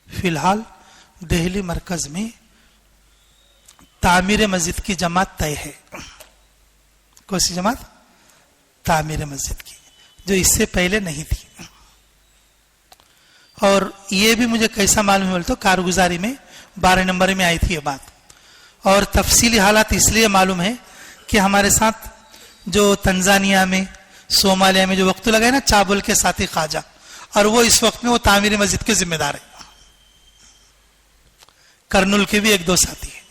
फिलहाल दिल्ली मरकज में तामीर मस्जिद की जमात तय है। कौन सी जमात? तामीर मस्जिद की, जो इससे पहले नहीं थी। और ये भी मुझे कैसा मालूम है, तो कारगुजारी में 12 नंबर में आई थी ये बात, और तफसीली हालात इसलिए मालूम है कि हमारे साथ जो तंजानिया में, सोमालिया में जो वक्त लगा है ना, चाबुल के साथी ख्वाजा, और वो इस वक्त में वो तामीर मस्जिद के जिम्मेदार है। करनुल के भी 1-2 साथी है।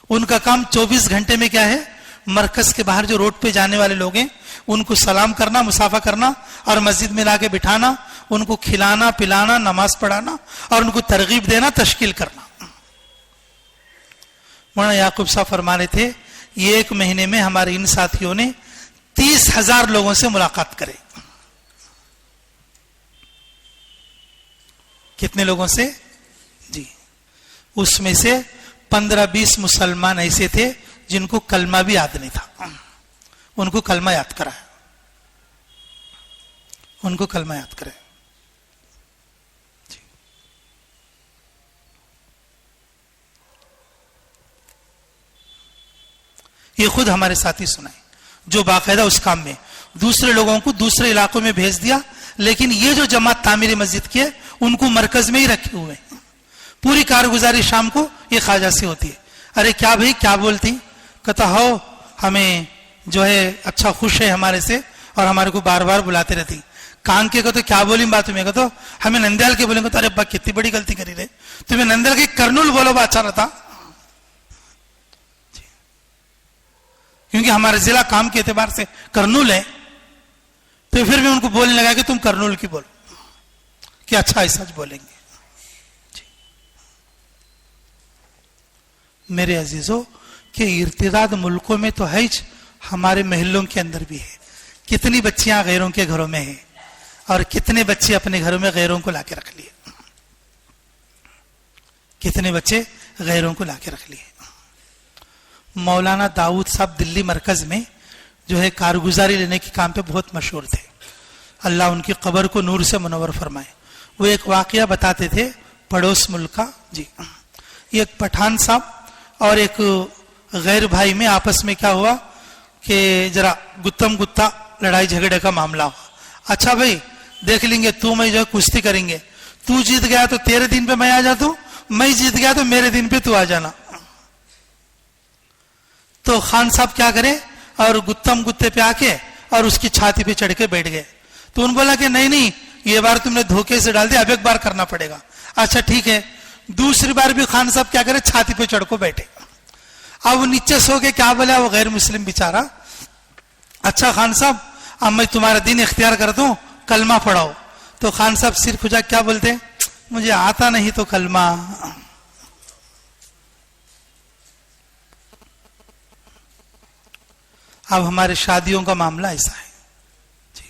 उनका काम 24 घंटे में क्या है, मरकज के बाहर जो रोड पे जाने वाले लोग हैं उनको सलाम करना, मुसाफा करना, और मस्जिद में लाके बिठाना, उनको खिलाना पिलाना, नमाज पढ़ाना, और उनको तरगीब देना, तश्कील करना। मौलाना याकूब साहब फरमा रहे थे, ये 1 महीने में हमारे इन साथियों ने 30,000 लोगों से मुलाकात करे। कितने लोगों से जी? उसमें से 15-20 मुसलमान ऐसे थे जिनको कलमा भी याद नहीं था, उनको कलमा याद कराया, उनको कलमा याद कराया। ये खुद हमारे साथी सुनाए, जो बाकायदा उस काम में दूसरे लोगों को दूसरे इलाकों में भेज दिया, लेकिन ये जो जमात तामीर मस्जिद की है उनको मरकज में ही रखे हुए हैं। पूरी कारगुजारी शाम को ये ख्वाजा से होती है। अरे क्या भाई, क्या बोलती? कहता हो हमें जो है अच्छा खुश है हमारे से, और हमारे को बार बार बुलाते रहती। कान के को तो क्या बोली बात में, कहते हमें नंदयाल के बोलेंगे तो अरे बा कितनी बड़ी गलती करी रहे, तुम्हें नंदयाल के करनुल बोलो बा अच्छा रहता, क्योंकि हमारा जिला काम के एतबार से करनुल है, तो फिर भी उनको बोलने लगा कि तुम करनुल की बोलो, कि अच्छा ऐसा बोलेंगे। मेरे अजीजों, कि इर्तिदाद मुल्कों में तो है, हमारे महलों के अंदर भी है। कितनी बच्चियां गैरों के घरों में हैं, और कितने बच्चे अपने घरों में गैरों को लाके रख लिए, कितने बच्चे गैरों को लाके रख लिए। मौलाना दाऊद साहब दिल्ली मरकज में जो है कारगुजारी लेने के काम पे बहुत मशहूर थे, अल्लाह उनकी कब्र को नूर से मुनव्वर फरमाए। वो एक वाकया बताते थे पड़ोस मुल्क का। जी, एक पठान साहब और एक गैर भाई में आपस में क्या हुआ कि जरा गुत्तम गुत्ता लड़ाई झगड़े का मामला हुआ। अच्छा भाई देख लेंगे, तू मैं जो कुश्ती करेंगे, तू जीत गया तो तेरे दिन पे मैं आ जाता हूं, मैं जीत गया तो मेरे दिन पे तू आ जाना। तो खान साहब क्या करे और गुत्तम गुत्ते पे आके और उसकी छाती पे चढ़ के बैठ गए। तो उन्होंने बोला कि नहीं नहीं, ये बार तुमने धोखे से डाल दिया, अब एक बार करना पड़ेगा। अच्छा ठीक है। दूसरी बार भी खान साहब क्या करे, छाती पे चढ़ को बैठे। अब वो नीचे सो के क्या बोला वो गैर मुस्लिम बेचारा, अच्छा खान साहब अब मैं तुम्हारा दिन इख्तियार करता हूं, कलमा पढ़ाओ। तो खान साहब सिर खुजा क्या बोलते, मुझे आता नहीं तो कलमा। अब हमारे शादियों का मामला ऐसा है जी,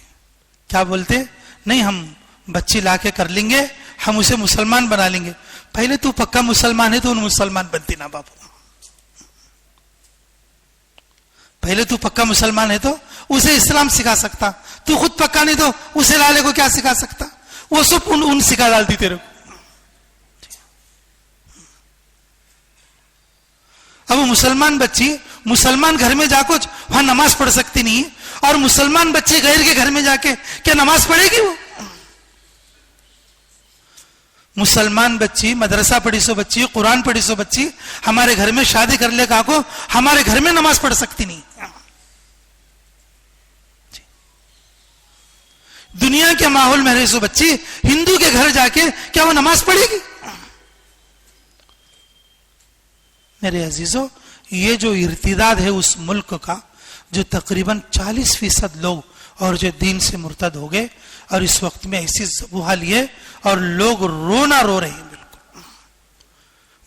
क्या बोलते, नहीं हम बच्ची लाके कर लेंगे, हम उसे मुसलमान बना लेंगे। पहले तू पक्का मुसलमान है तो उन मुसलमान बनती ना बाबू, पहले तू पक्का मुसलमान है तो उसे इस्लाम सिखा सकता, तू खुद पक्का नहीं तो उसे लाले को क्या सिखा सकता, वो सब उन सिखा डालती तेरे को। अब मुसलमान बच्ची मुसलमान घर में जाकर वहां नमाज पढ़ सकती नहीं, और मुसलमान बच्ची गैर के घर में जाके क्या नमाज पढ़ेगी वो? मुसलमान बच्ची मदरसा पढ़ी सो बच्ची, कुरान पढ़ी सो बच्ची हमारे घर में शादी कर ले का को हमारे घर में नमाज पढ़ सकती नहीं। दुनिया के माहौल में रही सो बच्ची हिंदू के घर जाके क्या वो नमाज पढ़ेगी? मेरे अजीजों, ये जो इर्तिदाद है उस मुल्क का, जो तकरीबन 40% लोग और जो दीन से मुर्तद हो गए, और इस वक्त में ऐसी जबूहा लिए और लोग रोना रो रहे हैं बिल्कुल,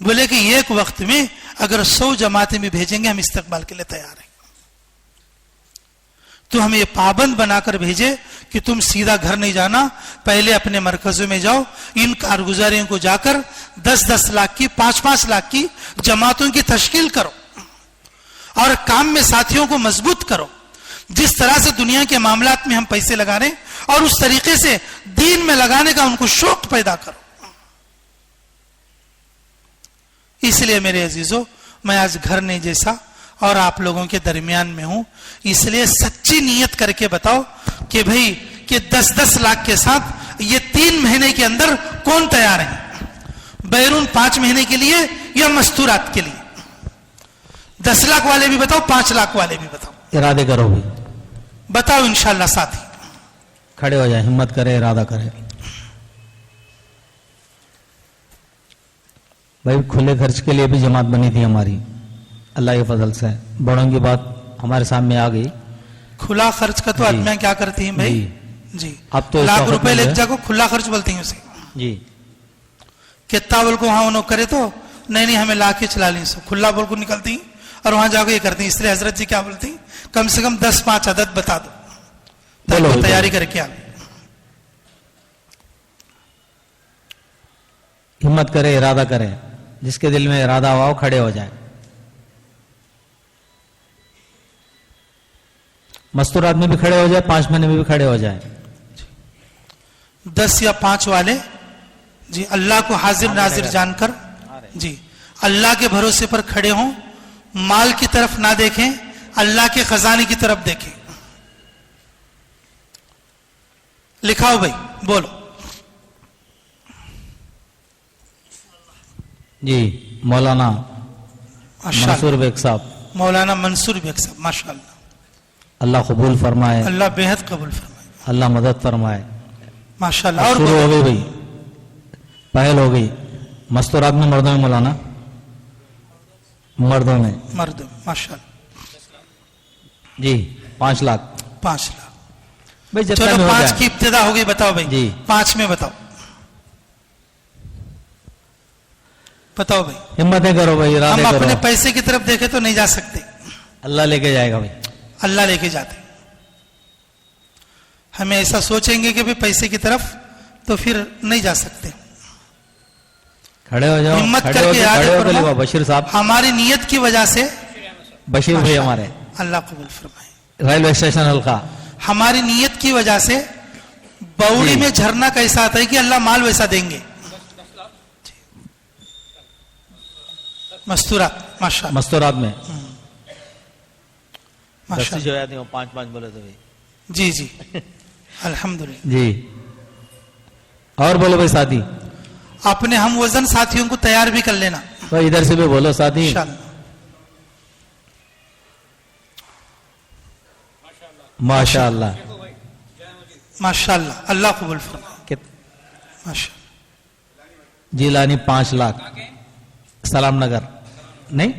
बोले कि एक वक्त में अगर 100 जमातें भी भेजेंगे हम इस्तकबाल के लिए तैयार हैं। तो हमें ये पाबंद बनाकर भेजे कि तुम सीधा घर नहीं जाना, पहले अपने मरकजों में जाओ, इन कारगुजारियों को जाकर 10-10 लाख की 5-5 लाख की जमातों की तश्कील करो और काम में साथियों को मजबूत करो। जिस तरह से दुनिया के मामलात में हम पैसे लगा रहे हैं और उस तरीके से दीन में लगाने का उनको शौक पैदा करो। इसलिए मेरे अजीजों, मैं आज घर नहीं जैसा और आप लोगों के दरमियान में हूं, इसलिए सच्ची नीयत करके बताओ कि भाई कि 10-10 लाख के साथ ये 3 महीने के अंदर कौन तैयार है? बैरून 5 महीने के लिए या मस्तूरात के लिए? 10 लाख वाले भी बताओ, 5 लाख वाले भी बताओ। इरादे करो भी, बताओ इंशाल्लाह साथी। खड़े हो जाए, हिम्मत करे, इरादा करे। भाई खुले खर्च के लिए भी जमात बनी थी हमारी, अल्लाह के फजल से बड़ों की बात हमारे सामने आ गई। खुला खर्च का तो आदमियां क्या करती हैं भाई जी, अब तो लाख रुपए ले जाको खुला खर्च बोलती हैं उसे जी, कितना बोल को वहां उन्होंने करे तो नहीं हमें ला के चला ली, सब खुला बोल को निकलती और वहां जाकर ये करती। इसलिए हजरत जी क्या बोलती, कम से कम 10-5 अदद बता दो ताकि तैयारी करके आ। हिम्मत करे, इरादा करे, जिसके दिल में इरादा हुआ हो खड़े हो जाए। मस्तूरात में भी खड़े हो जाए, 5 महीने में भी खड़े हो जाए। 10 या 5 वाले जी अल्लाह को हाजिर नाजिर जानकर जी अल्लाह के भरोसे पर खड़े हों, माल की तरफ ना देखें, अल्लाह के खजाने की तरफ देखें। लिखाओ भाई, बोलो जी। मौलाना मंसूर बेग साहब, मौलाना मंसूर बेग साहब, माशाअल्लाह, अल्लाह कबूल फरमाए, अल्लाह बेहद कबूल फरमाए, अल्लाह मदद फरमाए। माशाअल्लाह। और शुरू हो गई भाई, पहल हो गई। मस्तूरात में मर्दों में मौलाना, मर्दों में मर्द माशाअल्लाह जी 5 लाख 5 लाख भाई, जितना चलो भी हो 5 जाए। की इब्तिदा हो गई, बताओ भाई जी 5 में बताओ, बताओ भाई। हिम्मतें करो भाई, इरादे हम करो। अपने पैसे की तरफ देखे तो नहीं जा सकते, अल्लाह लेके जाएगा भाई, अल्लाह लेके जाते। हमें ऐसा सोचेंगे कि भाई पैसे की तरफ तो फिर नहीं जा सकते। खड़े हो जाओ, हिम्मत खड़े करके हो, याद खड़े हो करो, गए बशीर साहब, हमारी नियत की वजह से बशीर भाई हमारे अल्लाह कबूल फरमाए। रेलवे स्टेशन हल्का, हमारी नियत की वजह से पौड़ी जी। में झरना कैसा आता है कि अल्लाह माल वैसा देंगे। मस्तूरात माशाल्लाह मस्तूरात में माशाल्लाह। जो आती है 5-5 बोले तो भाई। जी जी अल्हम्दुलिल्लाह। जी और बोलो भाई साथी, अपने हम वजन साथियों को तैयार भी कर लेना तो इधर से भी बोलो साथी। इंशाल्लाह। माशाअल्लाह। माशाल्लाह अल्लाह कबूल फरमाए। कित- माशाल्लाह। जिलानी 5 लाख, सलाम नगर नहीं,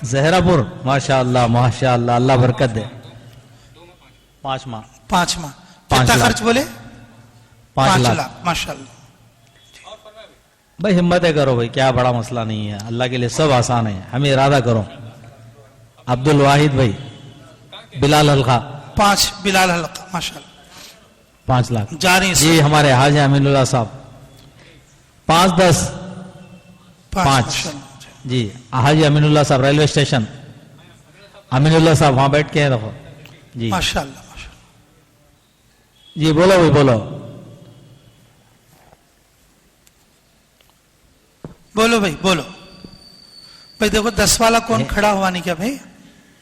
जहरापुर। माशाअल्लाह माशाअल्लाह, अल्लाह बरकत दे। 5 माह 5 माह 5 कितना लाख। खर्च बोले? 5 5 लाख। लाख माशाल्लाह। भाई हिम्मत करो भाई, क्या बड़ा मसला नहीं है, अल्लाह के लिए सब आसान है, हमें इरादा करो। अब्दुल वाहिद भाई, बिलाल हल्का 5 बिलाल हल्का माशाल्लाह 5 लाख। जारी जी हमारे हाजी अमीनुल्लाह साहब 5-10। 5 माशाल्लाह। जी हाजी अमीनुल्लाह साहब रेलवे स्टेशन, अमीनुल्लाह साहब वहां बैठ के हैं देखो जी। माशाल्लाह माशाल्लाह। जी बोलो भाई बोलो। बोलो भाई बोलो भाई। देखो 10 वाला कौन खड़ा हुआ नहीं क्या भाई?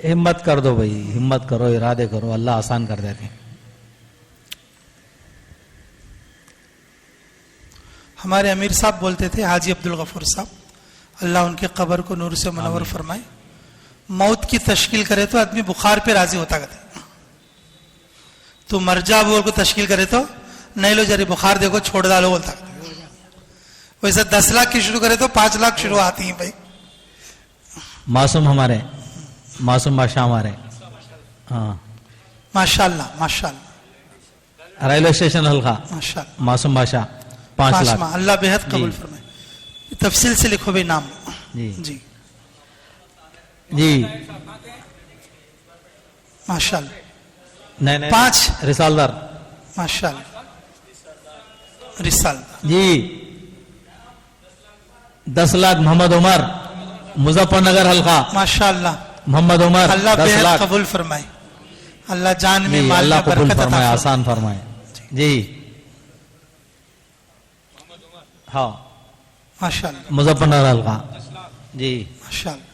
हिम्मत कर दो भाई, हिम्मत करो, इरादे करो, अल्लाह आसान कर देते हैं। हमारे अमीर साहब बोलते थे, हाजी अब्दुल गफूर साहब, अल्लाह उनके कब्र को नूर से मुनव्वर फरमाए, मौत की तश्कील करे तो आदमी बुखार पे राजी होता कहते। तो मर जा बोल को तश्कील करे तो नहीं लो जरी बुखार देखो छोड़ डालो बोलता। वैसे 10 लाख की शुरू करे तो 5 लाख शुरू आती है भाई। मासूम हमारे, मासूम बादशाह हमारे, हाँ माशाल्लाह माशाल्लाह रेलवे स्टेशन हल्का माशाल्लाह। मासूम बादशाह 5 5 लाख। माह अल्लाह बेहद कबूल जी। फरमाए। तफसील से लिखो भाई नाम। जी जी जी माशाल्लाह। नहीं नहीं 5 रिसालदार माशाल्लाह रिसाल जी 10 लाख। मोहम्मद उमर मुजफ्फरनगर हल्का, माशाल्लाह। मोहम्मद उमर अल्लाह 10 बेहद लाख। कबूल फरमाए। अल्लाह जान में जी माल अल्लाह में कबूल बरकत अता फरमाए, फरमाए। आसान फरमाए। जी हाँ माशाल्लाह मुजफ्फरनगर हल्का जी। माशाल्लाह।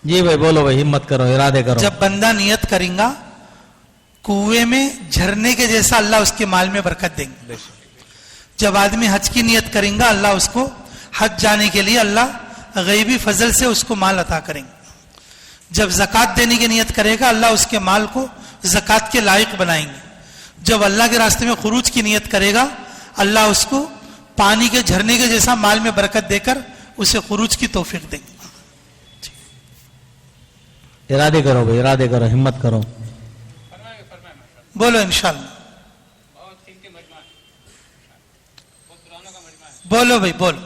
जी भाई बोलो भाई, हिम्मत करो, इरादे करो। जब बंदा नियत करेगा कुएं में झरने के जैसा अल्लाह उसके माल में बरकत देंगे। जब आदमी हज की नियत करेगा अल्लाह उसको हज जाने के लिए अल्लाह गैबी फजल से उसको माल अता करेंगे। जब जक़ात देने की नियत करेगा अल्लाह उसके माल को जक़ात के लायक बनाएंगे। जब अल्लाह के रास्ते में खुरूज की नियत करेगा अल्लाह उसको पानी के झरने के जैसा माल में बरकत देकर उसे खुरूज की तौफीक देंगे। इरादे करो भाई, इरादे करो, हिम्मत करो। बोलो इंशाल्लाह। बोलो भाई बोलो।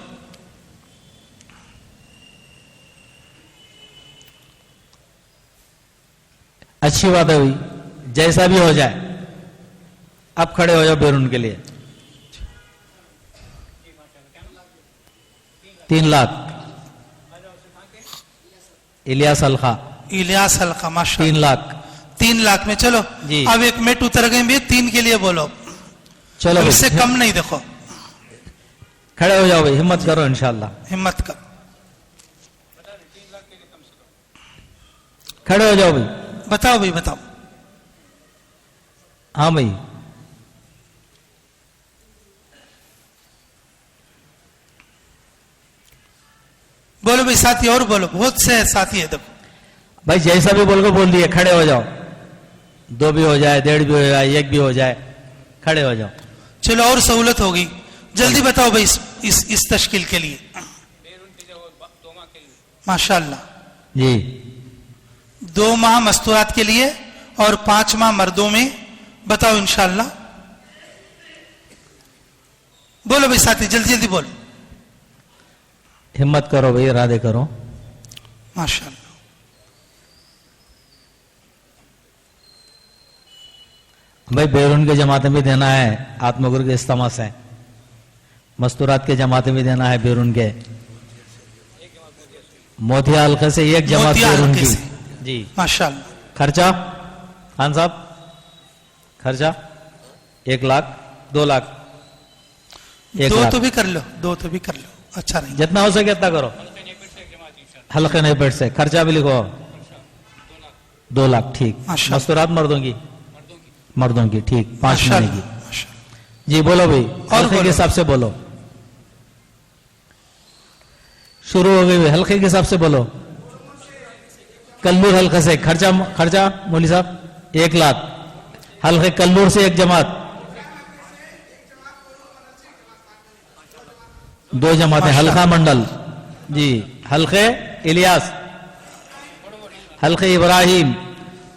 अच्छी बात है भाई, जैसा भी हो जाए। अब खड़े हो जाओ बैरून के लिए। 3 लाख इलियास अलखा इलियास हल्का माशाल्लाह 3 लाख। 3 लाख में चलो जी। अब 1 मिनट उतर गए भी 3 के लिए बोलो। चलो भाई, इससे कम नहीं देखो। खड़े हो जाओ भाई, हिम्मत करो इंशाल्लाह। हिम्मत कर। खड़े हो जाओ भाई। बताओ भाई बताओ। हाँ भाई बोलो भाई साथी और बोलो, बहुत से साथी है देखो। भाई जैसा भी बोल को बोल दिए, खड़े हो जाओ। 2 भी हो जाए, 1.5 भी हो जाए, 1 भी हो जाए, खड़े हो जाओ। चलो और सहूलत होगी, जल्दी बताओ भाई इस तश्कील के लिए। माशाल्लाह जी 2 माह मस्तूरात के लिए और 5 माह मर्दों में बताओ इंशाल्लाह। बोलो भाई साथी जल्दी जल्दी बोलो। हिम्मत करो भाई, इरादे करो। माशाल्लाह भाई बैरून के जमातें भी देना है, आत्मगुरु के इस्तेमा से। मस्तूरात के जमातें भी देना है बैरून के। मोतिया हल्के से 1 जमात मोतिया बैरून हल्के की। से। जी माशाल्लाह खर्चा खान साहब, खर्चा 1 लाख, 2 लाख, 1 दो लाख, तो भी कर लो, दो तो भी कर लो, अच्छा नहीं। जितना हो सके उतना करो। हल्के नहीं पेट से खर्चा भी लिखो, 2 लाख, ठीक। माशाल्लाह। मस्तूरात मर्दों की, ठीक, 5 महीने की। माशाल्लाह। जी बोलो भाई, हल्के बोलो। के हिसाब से बोलो। शुरू हो गई भाई, हल्के के हिसाब से बोलो। कल्लूर हल्के से खर्चा मौली साहब 1 लाख। हल्के कल्लूर से 1 जमात, 2 जमातें। हल्का मंडल जी, हल्के इलियास, हल्के इब्राहिम,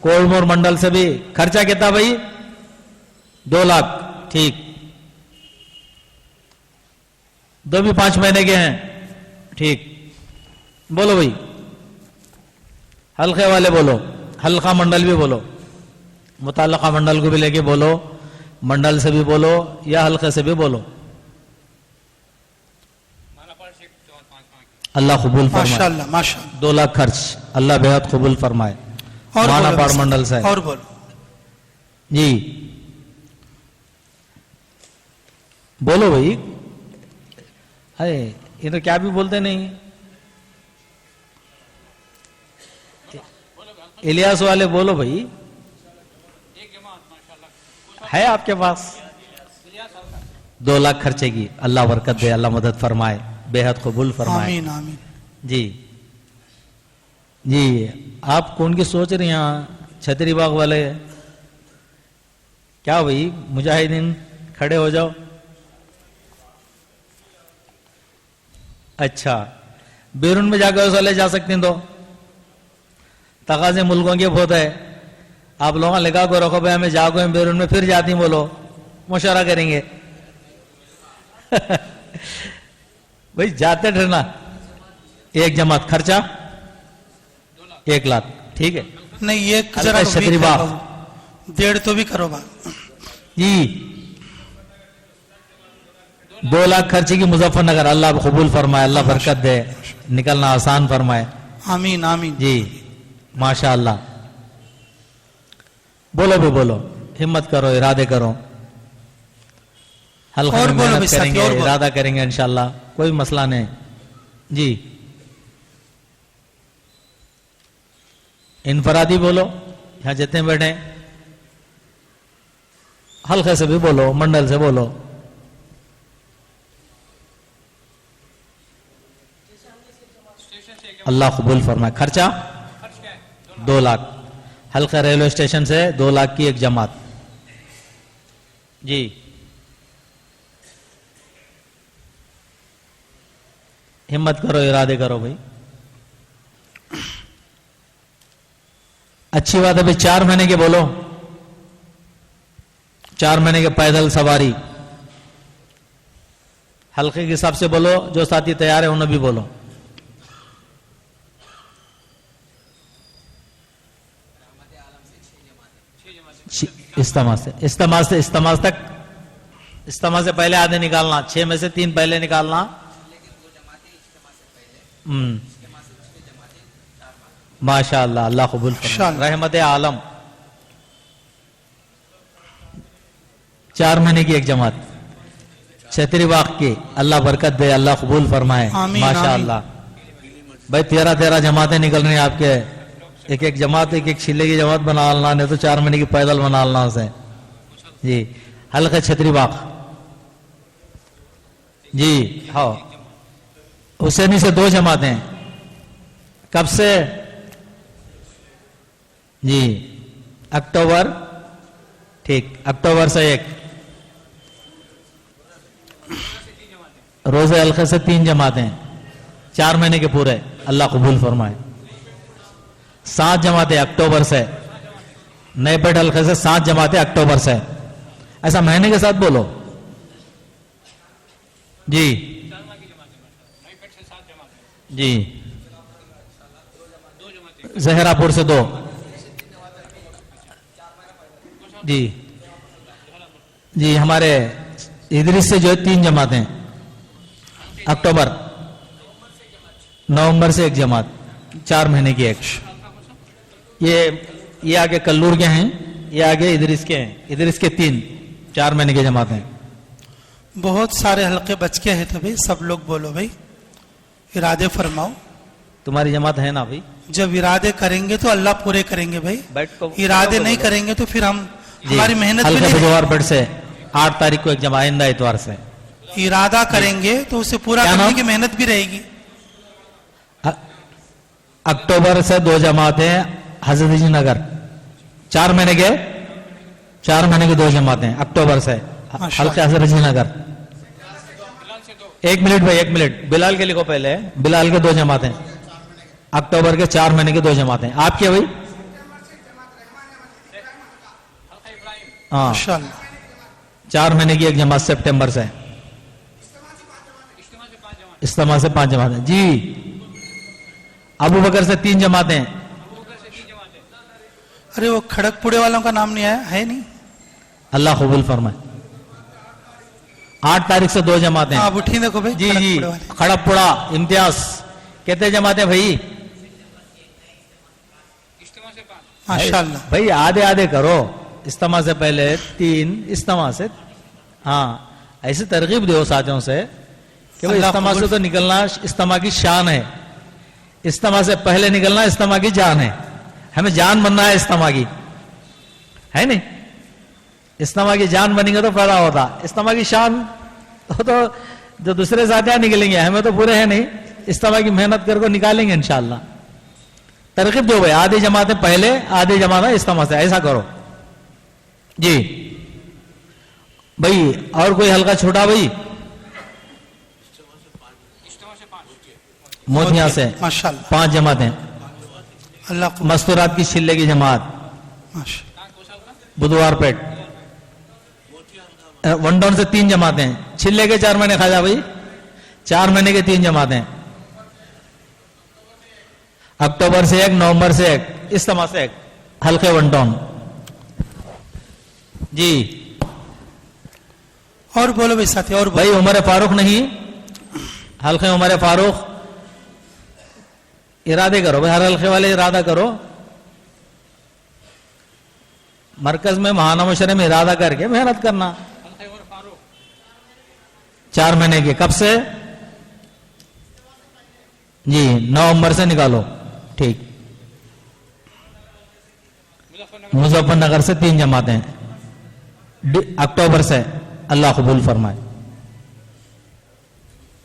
कोलमोर मंडल से भी खर्चा कितना भाई? 2 लाख, ठीक। 2 भी 5 महीने के हैं, ठीक। बोलो भाई, हल्के वाले बोलो, हल्का मंडल भी बोलो, मुताल्लिका मंडल को भी लेके बोलो, मंडल से भी बोलो या हल्के से भी बोलो। अल्लाह कबूल फरमाए। माशाल्लाह माशाल्लाह। 2 लाख खर्च, अल्लाह बेहद कबूल फरमाए। और माना बोलो पाड़ बस, मंडल से और बोलो। जी बोलो भाई। अरे इधर क्या भी बोलते नहीं। इलियास वाले बोलो भाई, है आपके पास? 2 लाख खर्चे की, अल्लाह बरकत दे, अल्लाह मदद फरमाए, बेहद कबूल फरमाए। आमीन आमीन। जी जी, आप कौन की सोच रही हैं? छतरी बाग वाले क्या भाई? मुजाहिदीन खड़े हो जाओ। अच्छा, बैरून में जाकर उस वाले जा सकते हैं तो तकाजे मुल्कों के बहुत है। आप लोग लगा को रखो भाई, हमें जागो बैरून में, फिर जाती बोलो, मुशावरा करेंगे। भाई जाते ठहरना। 1 जमात खर्चा 1 लाख, ठीक है। नहीं ये हल्का जरा छतरी वीक है बाग। बाबू। 1.5 तो भी करो बात। जी 2 लाख खर्चे की मुजफ्फरनगर, अल्लाह कबूल फरमाए, अल्लाह बरकत दे, निकलना आसान फरमाए। आमीन आमीन। जी माशाअल्लाह। बोलो भी बोलो, हिम्मत करो, इरादे करो। हल्का और में बोलो मेहनत भी साथी, करेंगे, और बोलो। इरादा करेंगे इंशाल्लाह, कोई मसला नहीं। जी इनफरादी बोलो, यहां जितने बैठे हैं। हल्के से भी बोलो, मंडल से बोलो। अल्लाह कबूल फरमाए। खर्चा 2 लाख। हल्का रेलवे स्टेशन से 2 लाख की 1 जमात। जी हिम्मत करो, इरादे करो भाई। अच्छी बात है भाई। 4 महीने के बोलो, 4 महीने के पैदल सवारी। हल्के के हिसाब से बोलो, जो साथी तैयार है उन्हें भी बोलो। इस्तेमाल तक, इस्तेमाल से पहले आधे निकालना, 6 में से 3 पहले निकालना। माशाअल्लाह, अल्लाह कबूल फरमाए, रहमत आलम। 4 महीने की 1 जमात, छतरी बाग की, अल्लाह बरकत दे, अल्लाह कबूल फरमाए। आमीन, माशाअल्लाह भाई, 13 जमातें निकल रही हैं आपके। एक जमात, एक छिले की जमात बना लेना, नहीं तो 4 महीने की पैदल बना लेना उसे। जी हल्का छतरी बाग। जी हाँ, हुसैनी से 2 जमातें। कब से? जी अक्टूबर, ठीक, अक्टूबर से 1। रोजे हल्के से 3 जमातें, 4 महीने के पूरे, अल्लाह कबूल फरमाए। 7 जमातें अक्टूबर से, नए पेट हल्के से 7 जमातें अक्टूबर से। ऐसा महीने के साथ बोलो। जी जी जहरापुर से 2। जी जी हमारे इदरिस से जो है 3 जमातें अक्टूबर। नवंबर से 1 जमात, 4 महीने की 1। ये आगे कल्लूर के हैं, ये आगे इदरिस के हैं, इदरिस के 3, 4 महीने की जमातें। बहुत सारे हल्के बच के हैं तो भाई सब लोग बोलो भाई, इरादे फरमाओ। तुम्हारी जमात है ना भाई? जब इरादे करेंगे तो अल्लाह पूरे करेंगे भाई, इरादे नहीं करेंगे तो फिर हम हमारी मेहनत भी नहीं। बुधवार पेट से 8 तारीख को एक जमा, आइंदा इतवार से इरादा करेंगे तो उसे पूरा करने की मेहनत भी रहेगी। अक्टूबर से 2 जमातें हजरत जी नगर, 4 महीने की 2 जमातें अक्टूबर से हल्के हजरत जी नगर। 1 मिनट भाई, 1 मिनट, बिलाल के लिखो पहले, बिलाल के 2 जमातें अक्टूबर के 4 महीने की 2 जमातें। आपके भाई? हाँ, 4 महीने की 1 जमात सितंबर से, इस्तेमा से 5 जमातें। जी, अबू बकर से 3 जमातें। अरे वो खड़गपुरे वालों का नाम नहीं आया है? नहीं, अल्लाह कबूल फरमाए। 8 तारीख से 2 जमातें। आप उठी देखो भाई। जी जी, खड़गपुरा इम्तियाज कितने जमातें भाई? माशाल्लाह भाई आधे आधे करो, इस्तेमा से पहले 3, इस्तेमा से। हाँ, ऐसी तरगीब दो साथियों से कि भाई इस्तेमा से तो निकलना इस्तेमा की शान है, इस्तेमा से पहले निकलना इस्तेमा की जान है। हमें जान बनना है इस्तेमा की, है नहीं? इस्तेमा की जान बनेंगे तो फायदा होता। इस्तेमा की शान तो जो दूसरे साथियां निकलेंगे, हमें तो पूरे है नहीं, इस्तेमा की मेहनत करके निकालेंगे इंशाअल्लाह। तरकीब दो भाई, आधी जमातें पहले, आधी जमातें इस्तेमा से, ऐसा करो जी भाई। और कोई हल्का छोटा भाई? मोतिया से माशाल्लाह 5 जमातें। अल्लाह मस्तूरात की छिल्ले की जमात बुधवार पेट। वनडाउन से 3 जमातें। छिल्ले के 4 महीने खाजा भाई, 4 महीने के 3 जमातें। अक्टूबर से 1, नवंबर से 1, इस्तेमा से 1, हल्के वनडाउन जी। और बोलो भाई साथी, और भाई उमर फारूक नहीं, हल्के उमर फारूक। इरादे करो भाई, हर हल्के वाले इरादा करो। मरकज में महाना मुशरे में इरादा करके मेहनत करना। 4 महीने के कब से? जी, नवंबर से निकालो। ठीक, मुजफ्फरनगर से 3 जमातें अक्टूबर से, अल्लाह कबूल फरमाए।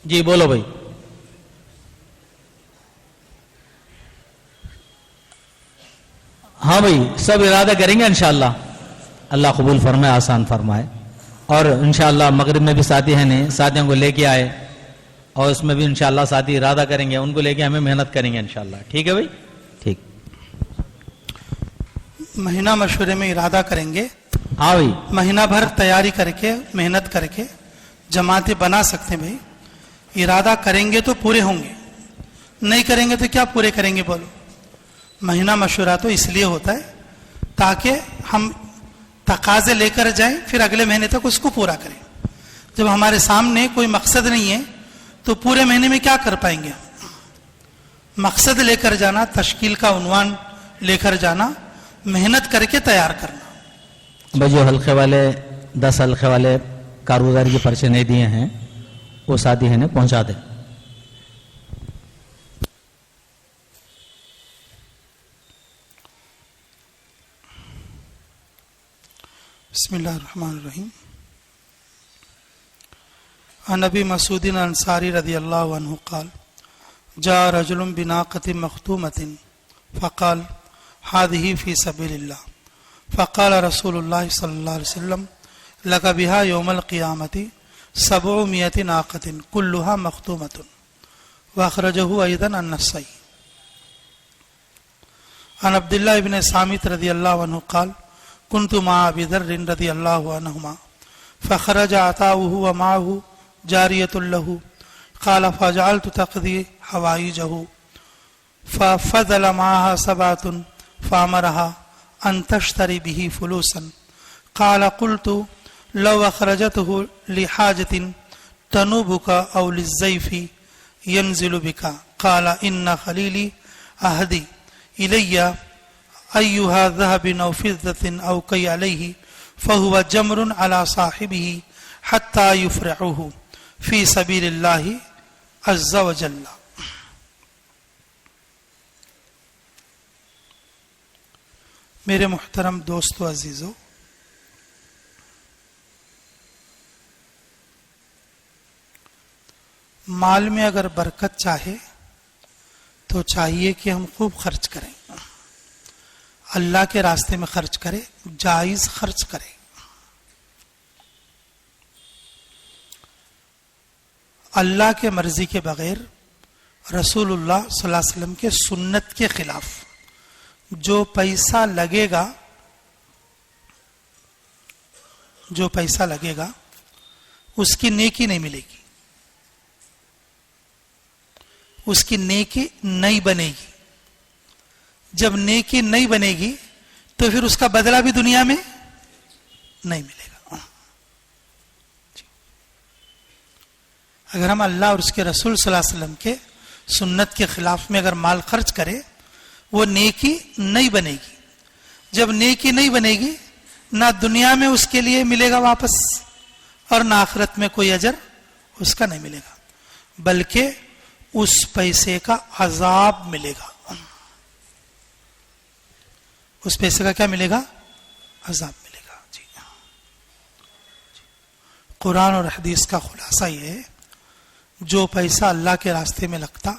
जी बोलो भाई। हाँ भाई, सब इरादा करेंगे इंशाअल्लाह, अल्लाह कबूल फरमाए, आसान फरमाए। और इंशाअल्लाह मगरिब में भी साथी हैं नहीं, साथियों को लेके आए, और उसमें भी इंशाअल्लाह साथी इरादा करेंगे, उनको लेके हमें मेहनत करेंगे इंशाअल्लाह। ठीक है भाई? ठीक, महीना मशवरे में इरादा करेंगे। हाँ भाई, महीना भर तैयारी करके मेहनत करके जमातें बना सकते हैं भाई। इरादा करेंगे तो पूरे होंगे, नहीं करेंगे तो क्या पूरे करेंगे बोलो? महीना मशवरा तो इसलिए होता है ताकि हम तकाजे लेकर जाएं, फिर अगले महीने तक उसको पूरा करें। जब हमारे सामने कोई मकसद नहीं है तो पूरे महीने में क्या कर पाएंगे? मकसद लेकर जाना, तश्कील का उन्वान लेकर जाना, मेहनत करके तैयार करना। भाई जो हल्के वाले 10 हल्के वाले कारगुजारी के पर्चे नहीं दिए हैं, वो साथी है ने पहुंचा दे। बिस्मिल्लाहिर्रहमानिर्रहीम। अन अबी मसूदिन अंसारी रदियल्लाहु अन्हु क़ाल जा रजुलुन बिनाक़तिन मख़तूमतिन फ़क़ाल हादिही फ़ी सबीलिल्लाह फ़क़ाल रसूलुल्लाह सल्लल्लाहु अलैहि वसल्लम लका बिहा यौमल क़ियामति 700 नाक़तिन कुल्लुहा मख़तूमतुन व अख़रजहु अय्दन अन-नसाई। अन अब्दुल्लाह इब्न सामित रदियल्लाहु अन्हु क़ाल कुन्तु मा अबी दर्र रदियल्लाहु अन्हुमा फ़ख़रज अताउहु व माअहु जारियतुन लहु क़ाल फ़जअलतु तक़दी हवाइजहु फ़फ़ज़ल माहा सबातुन फ़अमरहा अन तश्तरी बिही फ़ुलूसन क़ाल क़ुल्तु लौ अख़रजतहु लिहाजतिन तनुबुका औ लिज़्ज़ैफ़ि यंज़िलु बिका क़ाल इन्न ख़लीली अहदी इलय्या अय्युहा ज़हबिन औ फ़िज़्ज़तिन औ कई अलैहि फहुवा जमरुन अला साहिबिही हत्ता युफ्रिहुहु फी सबीलिल्लाहि अज़्ज़ा व जल्ला। मेरे मुहतरम दोस्तों अजीजों, माल में अगर बरकत चाहे तो चाहिए कि हम खूब खर्च करें, अल्लाह के रास्ते में खर्च करें, जायज खर्च करें। अल्लाह के मर्जी के बगैर, रसूलुल्लाह सल्लल्लाहु अलैहि वसल्लम के सुन्नत के खिलाफ जो पैसा लगेगा उसकी नेकी नहीं मिलेगी, उसकी नेकी नहीं बनेगी। जब नेकी नहीं बनेगी तो फिर उसका बदला भी दुनिया में नहीं मिलेगा। अगर हम अल्लाह और उसके रसूल सल्लल्लाहु अलैहि वसल्लम के सुन्नत के खिलाफ में अगर माल खर्च करें, वो नेकी नहीं बनेगी। जब नेकी नहीं बनेगी, ना दुनिया में उसके लिए मिलेगा वापस और ना आखिरत में कोई अजर उसका नहीं मिलेगा, बल्कि उस पैसे का अजाब मिलेगा। उस पैसे का क्या मिलेगा? अजाब मिलेगा। जी, कुरान और हदीस का खुलासा ये है, जो पैसा अल्लाह के रास्ते में लगता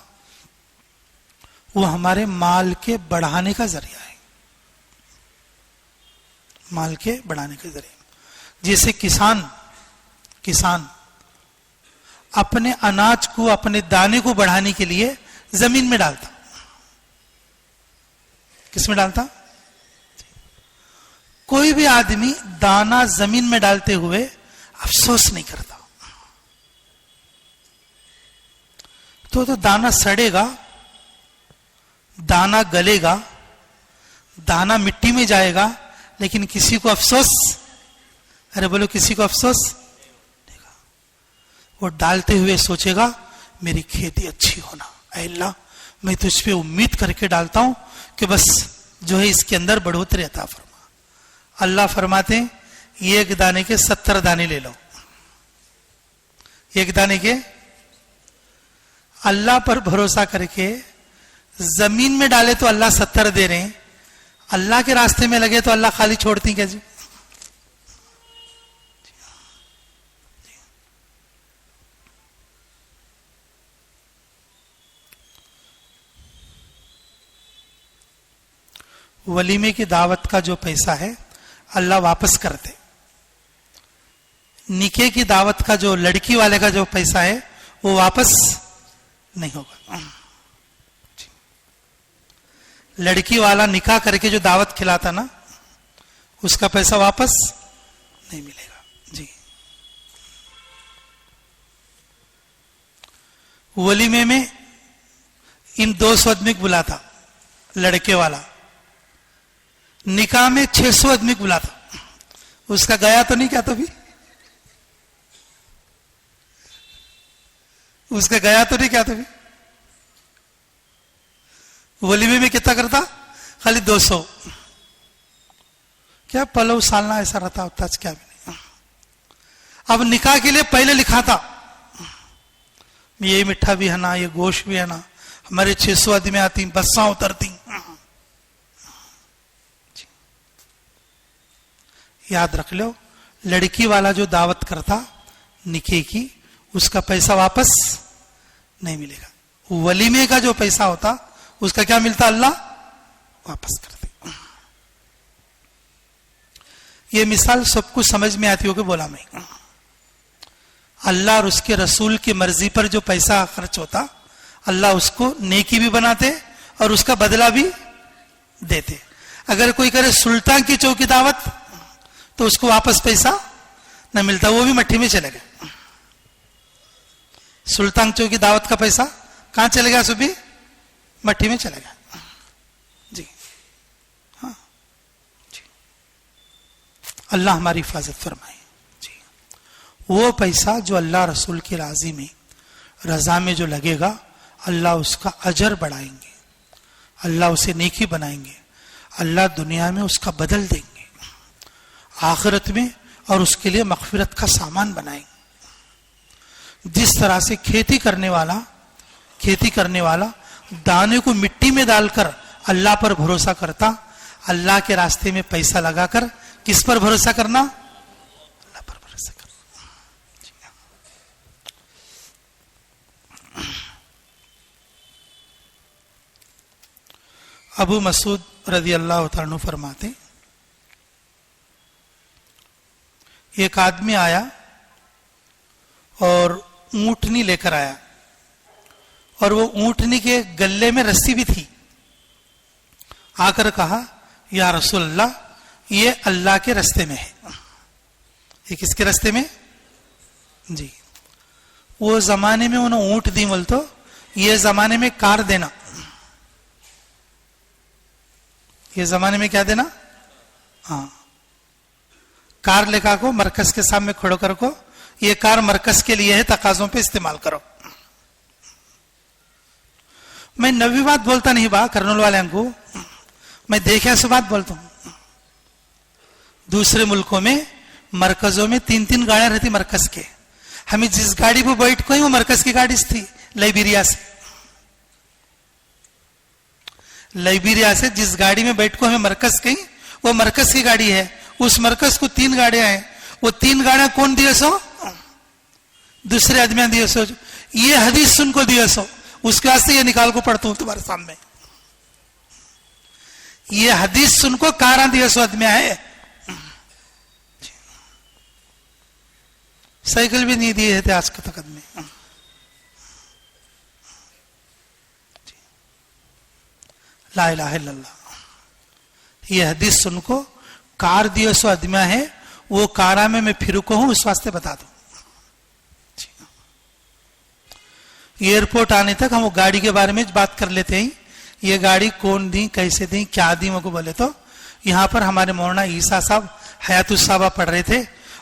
वो हमारे माल के बढ़ाने का जरिया है, माल के बढ़ाने का जरिया। जैसे किसान अपने अनाज को, अपने दाने को बढ़ाने के लिए जमीन में डालता। किस में डालता? कोई भी आदमी दाना जमीन में डालते हुए अफसोस नहीं करता। तो दाना सड़ेगा, दाना गलेगा, दाना मिट्टी में जाएगा, लेकिन किसी को अफसोस, अरे बोलो किसी को अफसोस देगा। वो डालते हुए सोचेगा मेरी खेती अच्छी होना, ऐ अल्लाह मैं तुझ पे उम्मीद करके डालता हूं कि बस जो है इसके अंदर बढ़ोतरी अता फरमा। अल्लाह फरमाते हैं एक दाने के 70 दाने ले लो, एक दाने के। अल्लाह पर भरोसा करके जमीन में डाले तो अल्लाह 70 दे रहे हैं, अल्लाह के रास्ते में लगे तो अल्लाह खाली छोड़ती क्या जी? वलीमे की दावत का जो पैसा है अल्लाह वापस कर दे। निके की दावत का जो लड़की वाले का जो पैसा है वो वापस नहीं होगा। लड़की वाला निकाह करके जो दावत खिलाता ना, उसका पैसा वापस नहीं मिलेगा। जी, वलीमे में इन 200 आदमी को बुलाता लड़के वाला, निकाह में 600 आदमी को बुलाता, उसका गया तो नहीं क्या? तो भी उसका गया तो नहीं क्या? तो भी वलीमे में कितना करता? खाली 200। क्या पलव सालना ऐसा रहता होता? क्या भी नहीं। अब निकाह के लिए पहले लिखा था ये मिठा भी है ना, ये गोश्त भी है ना, हमारे 600 आदमी आती, बस्सा उतरती। याद रख लो, लड़की वाला जो दावत करता निके की, उसका पैसा वापस नहीं मिलेगा। वलीमे का जो पैसा होता उसका क्या मिलता? अल्लाह वापस कर दे। ये मिसाल सबको समझ में आती होगी, बोला मैं। अल्लाह और उसके रसूल की मर्जी पर जो पैसा खर्च होता, अल्लाह उसको नेकी भी बनाते और उसका बदला भी देते। अगर कोई करे सुल्तान की चौकी दावत तो उसको वापस पैसा न मिलता, वो भी मट्टी में चले गए। सुल्तान चौकी दावत का पैसा कहां चले गया? सुबह मट्टी में चले गया। जी हाँ जी, अल्लाह हमारी हिफाजत फरमाए। जी, वो पैसा जो अल्लाह रसूल की राजी में, रजा में जो लगेगा, अल्लाह उसका अजर बढ़ाएंगे, अल्लाह उसे नेकी बनाएंगे, अल्लाह दुनिया में उसका बदल देंगे, आखिरत में और उसके लिए मगफिरत का सामान बनाएंगे। जिस तरह से खेती करने वाला दाने को मिट्टी में डालकर अल्लाह पर भरोसा करता, अल्लाह के रास्ते में पैसा लगाकर किस पर भरोसा करना? अल्लाह पर भरोसा करना। अबू मसूद रज़ी अल्लाह तआला अन्हु फरमाते, एक आदमी आया और ऊंटनी लेकर आया और वो ऊंटनी के गले में रस्सी भी थी। आकर कहा, या रसूल अल्लाह, ये अल्लाह के रास्ते में है। ये किसके रास्ते में? जी। वो जमाने में उन्होंने ऊंट दी बोल तो ये जमाने में कार देना, ये जमाने में क्या देना? हाँ, कार लेकर को मरकज के सामने खड़ो कर को, ये कार मरकज के लिए है, तकाजों पे इस्तेमाल करो। मैं नवी बात बोलता नहीं बा कर्नूल वाले को, मैं देखा से बात बोलता हूं। दूसरे मुल्कों में मरकजों में 3-3 गाड़ियां रहती मरकज के। हमें जिस गाड़ी पर बैठ को ही वो मरकज की गाड़ी थी, लाइबेरिया से जिस गाड़ी में बैठ को हमें मरकज कहीं, वो मरकज की गाड़ी है। उस मरकज को 3 गाड़ियां हैं, वो 3 गाड़ियां कौन दिए सो? दूसरे आदमी दिए सो। ये हदीस सुन को दिए सो, उसके वास्ते ये निकाल को पढ़ता हूं तुम्हारे सामने। ये हदीस सुन को कारा दिए सो आदमी है, साइकिल भी नहीं दिए थे आज के तक में। ला इलाहा इल्लल्लाह। ये हदीस सुन को कार दिए सो आदमिया है, वो कारा में मैं फिर को हूं, उस वास्ते बता दो। एयरपोर्ट आने तक हम वो गाड़ी के बारे में बात कर लेते हैं। ये गाड़ी कौन दी, कैसे दी, क्या दी, मुझको बोले तो यहां पर हमारे मौलाना ईसा साहब हयातुस साहबा पढ़ रहे थे।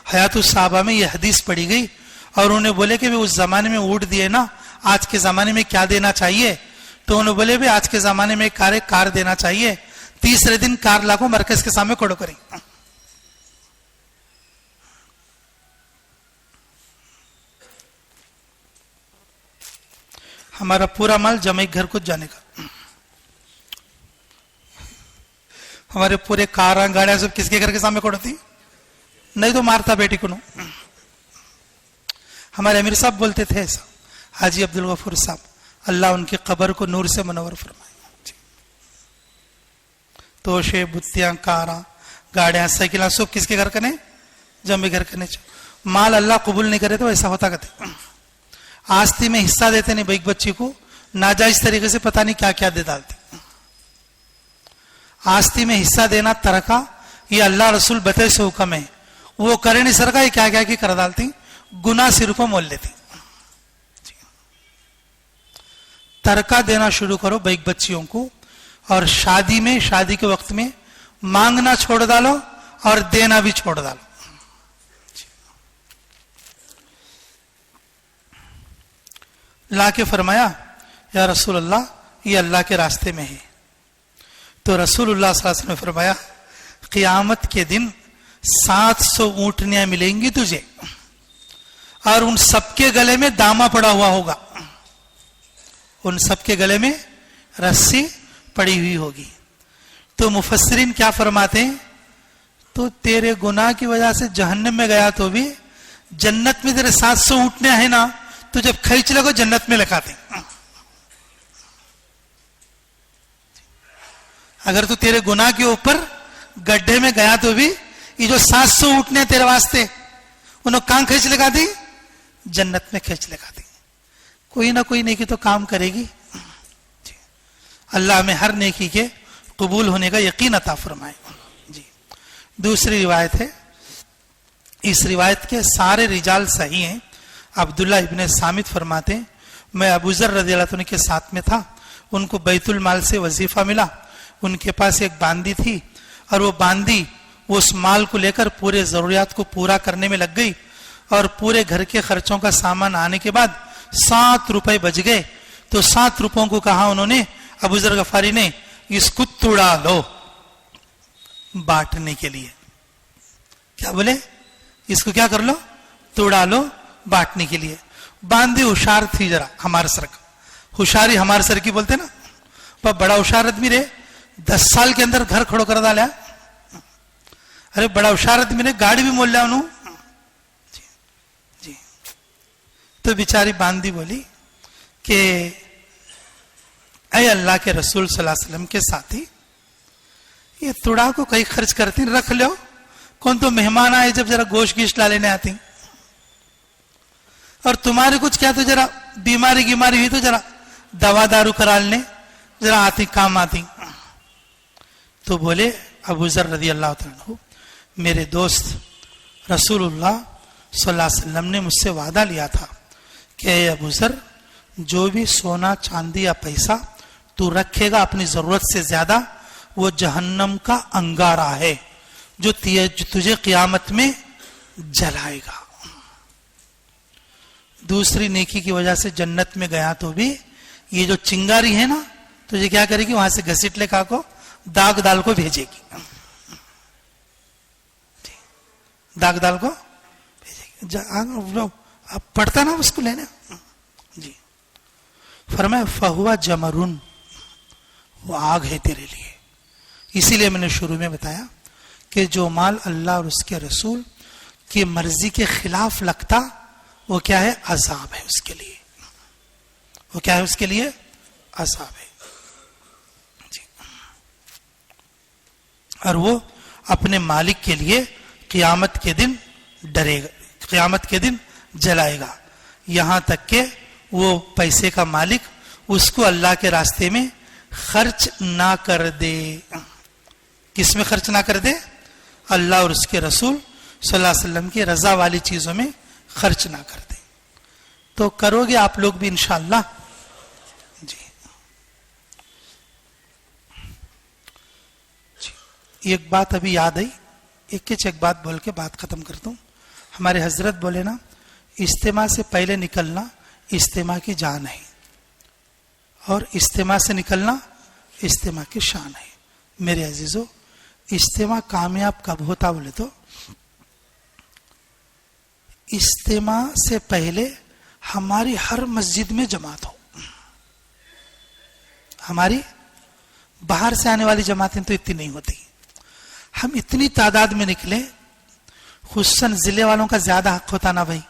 हयातुस साहबा में ये हदीस पढ़ी गई और उन्हें बोले कि उस जमाने में ऊंट दिए ना, आज के जमाने में क्या देना चाहिए? तो उन्हें बोले भी आज के जमाने में कार देना चाहिए। तीसरे दिन कार लाखों मरकज के सामने खड़ो करी। हमारा पूरा माल जमाई घर को जाने का, हमारे पूरे कार गाड़ियां सब किसके घर के सामने खड़ो थी? नहीं तो मारता बेटी को। हमारे अमीर साहब बोलते थे ऐसा, हाजी अब्दुल गफूर साहब, अल्लाह उनकी कब्र को नूर से मनवर फरमाए। तोशे, बुत्तियां, कारा, गाड़ियां, साइकिल सब किसके घर कने? जमे घर कने। माल अल्लाह कबूल नहीं करे तो ऐसा होता कहते। आस्ती में हिस्सा देते नहीं भाई बच्ची को, नाजायज तरीके से पता नहीं क्या क्या दे डालते। आस्ती में हिस्सा देना तरका, ये अल्लाह रसूल बते से हुक्म है, वो करे नहीं सरका, ये क्या क्या की कर डालती, गुना सिर को मोल लेती। तरका देना शुरू करो भाई बच्चियों को, और शादी में, शादी के वक्त में मांगना छोड़ डालो और देना भी छोड़ डालो। ला के फरमाया, या रसूल अल्लाह, ये अल्लाह के रास्ते में है। तो रसूलुल्लाह सल्लल्लाहु अलैहि वसल्लम ने फरमाया, क़यामत के दिन 700 ऊंटनियां मिलेंगी तुझे और उन सबके गले में दामा पड़ा हुआ होगा, उन सबके गले में रस्सी पड़ी हुई होगी। तो मुफस्सिरीन क्या फरमाते हैं, तो तेरे गुनाह की वजह से जहन्नम में गया तो भी जन्नत में तेरे 700 ऊंटनियां है ना, तो जब खींच लगो जन्नत में लिखाते। अगर तू तेरे गुनाह के ऊपर गड्ढे में गया तो भी ये जो 700 ऊंटनियां तेरे वास्ते, उन्होंने कहां खींच लगा दी? जन्नत में खींच लगा दी। कोई ना कोई नेकी तो काम करेगी। अल्लाह में हर नेकी के कबूल होने का यकीन अता फरमाए। जी। दूसरी रिवायत है, इस रिवायत के सारे रिजाल सही हैं। अब्दुल्ला इब्ने सामित फरमाते, मैं अबू ज़र रज़ियल्लाहु अन्हु के साथ में था, उनको बैतुल माल से वजीफा मिला, उनके पास एक बांदी थी और वो बांदी उस माल को लेकर पूरे जरूरियात को पूरा करने में लग गई और पूरे घर के खर्चों का सामान आने के बाद 7 रुपए बच गए। तो 7 रुपयों को कहा उन्होंने, अबू ज़र गफारी ने, इसको तुड़ा लो बांटने के लिए। क्या बोले, इसको क्या कर लो, तोड़ा लो बांटने के लिए। बांदी होशियार थी जरा, हमारे सर का होशियारी, हमारे सर की बोलते ना, पर बड़ा होशियार आदमी रे, 10 साल के अंदर घर खड़ो कर डाला। अरे बड़ा होशियार आदमी ने गाड़ी भी मोल लिया उन्होंने जी, जी। तो बेचारी बांदी बोली कि अय अल्लाह के रसूल सल्लल्लाहु अलैहि वसल्लम के साथी, ये तुड़ा को कहीं खर्च करती, रख लो, कौन तो मेहमान आए जब जरा गोश्त गिश्त ला लेने आती, और तुम्हारे कुछ क्या तो जरा बीमारी गिमारी हुई तो जरा दवा दारू करा लेने जरा आती, काम आती। तो बोले अबू ज़र रज़ी अल्लाह तआला अन्हु, मेरे दोस्त रसूलुल्लाह सल्लल्लाहु अलैहि वसल्लम ने मुझसे वादा लिया था कि अबू ज़र, जो भी सोना चांदी या पैसा तू रखेगा अपनी जरूरत से ज्यादा, वो जहन्नम का अंगारा है जो तुझे क़यामत में जलाएगा। दूसरी नेकी की वजह से जन्नत में गया तो भी ये जो चिंगारी है ना, तुझे क्या करेगी, वहां से घसीट ले को दाग दाल को भेजेगी, दाग दाल को भेजेगी। अब पढ़ता ना उसको लेने जी। फरमाया फहुआ जमरुन, वो आग है तेरे लिए। इसीलिए मैंने शुरू में बताया कि जो माल अल्लाह और उसके रसूल की मर्जी के खिलाफ लगता, वो क्या है, अजाब है उसके लिए। वो क्या है उसके लिए, अजाब है जी। और वो अपने मालिक के लिए क़यामत के दिन डरेगा, क़यामत के दिन जलाएगा, यहां तक के वो पैसे का मालिक उसको अल्लाह के रास्ते में खर्च ना कर दे। किस में खर्च ना कर दे, अल्लाह और उसके रसूल सल्लल्लाहु अलैहि वसल्लम की रजा वाली चीजों में खर्च ना कर दे। तो करोगे आप लोग भी इंशाअल्लाह जी। जी एक बात अभी याद आई, एक बात बोल के बात खत्म कर दूं। हमारे हजरत बोले ना, इज्तिमा से पहले निकलना इज्तिमा की जान है, और इज्तिमा से निकलना इज्तिमा की शान है। मेरे अजीजों, इज्तिमा कामयाब कब होता बोले तो, इज्तिमा से पहले हमारी हर मस्जिद में जमात हो। हमारी बाहर से आने वाली जमातें तो इतनी नहीं होती, हम इतनी तादाद में निकले। खुसन जिले वालों का ज्यादा हक होता ना भाई,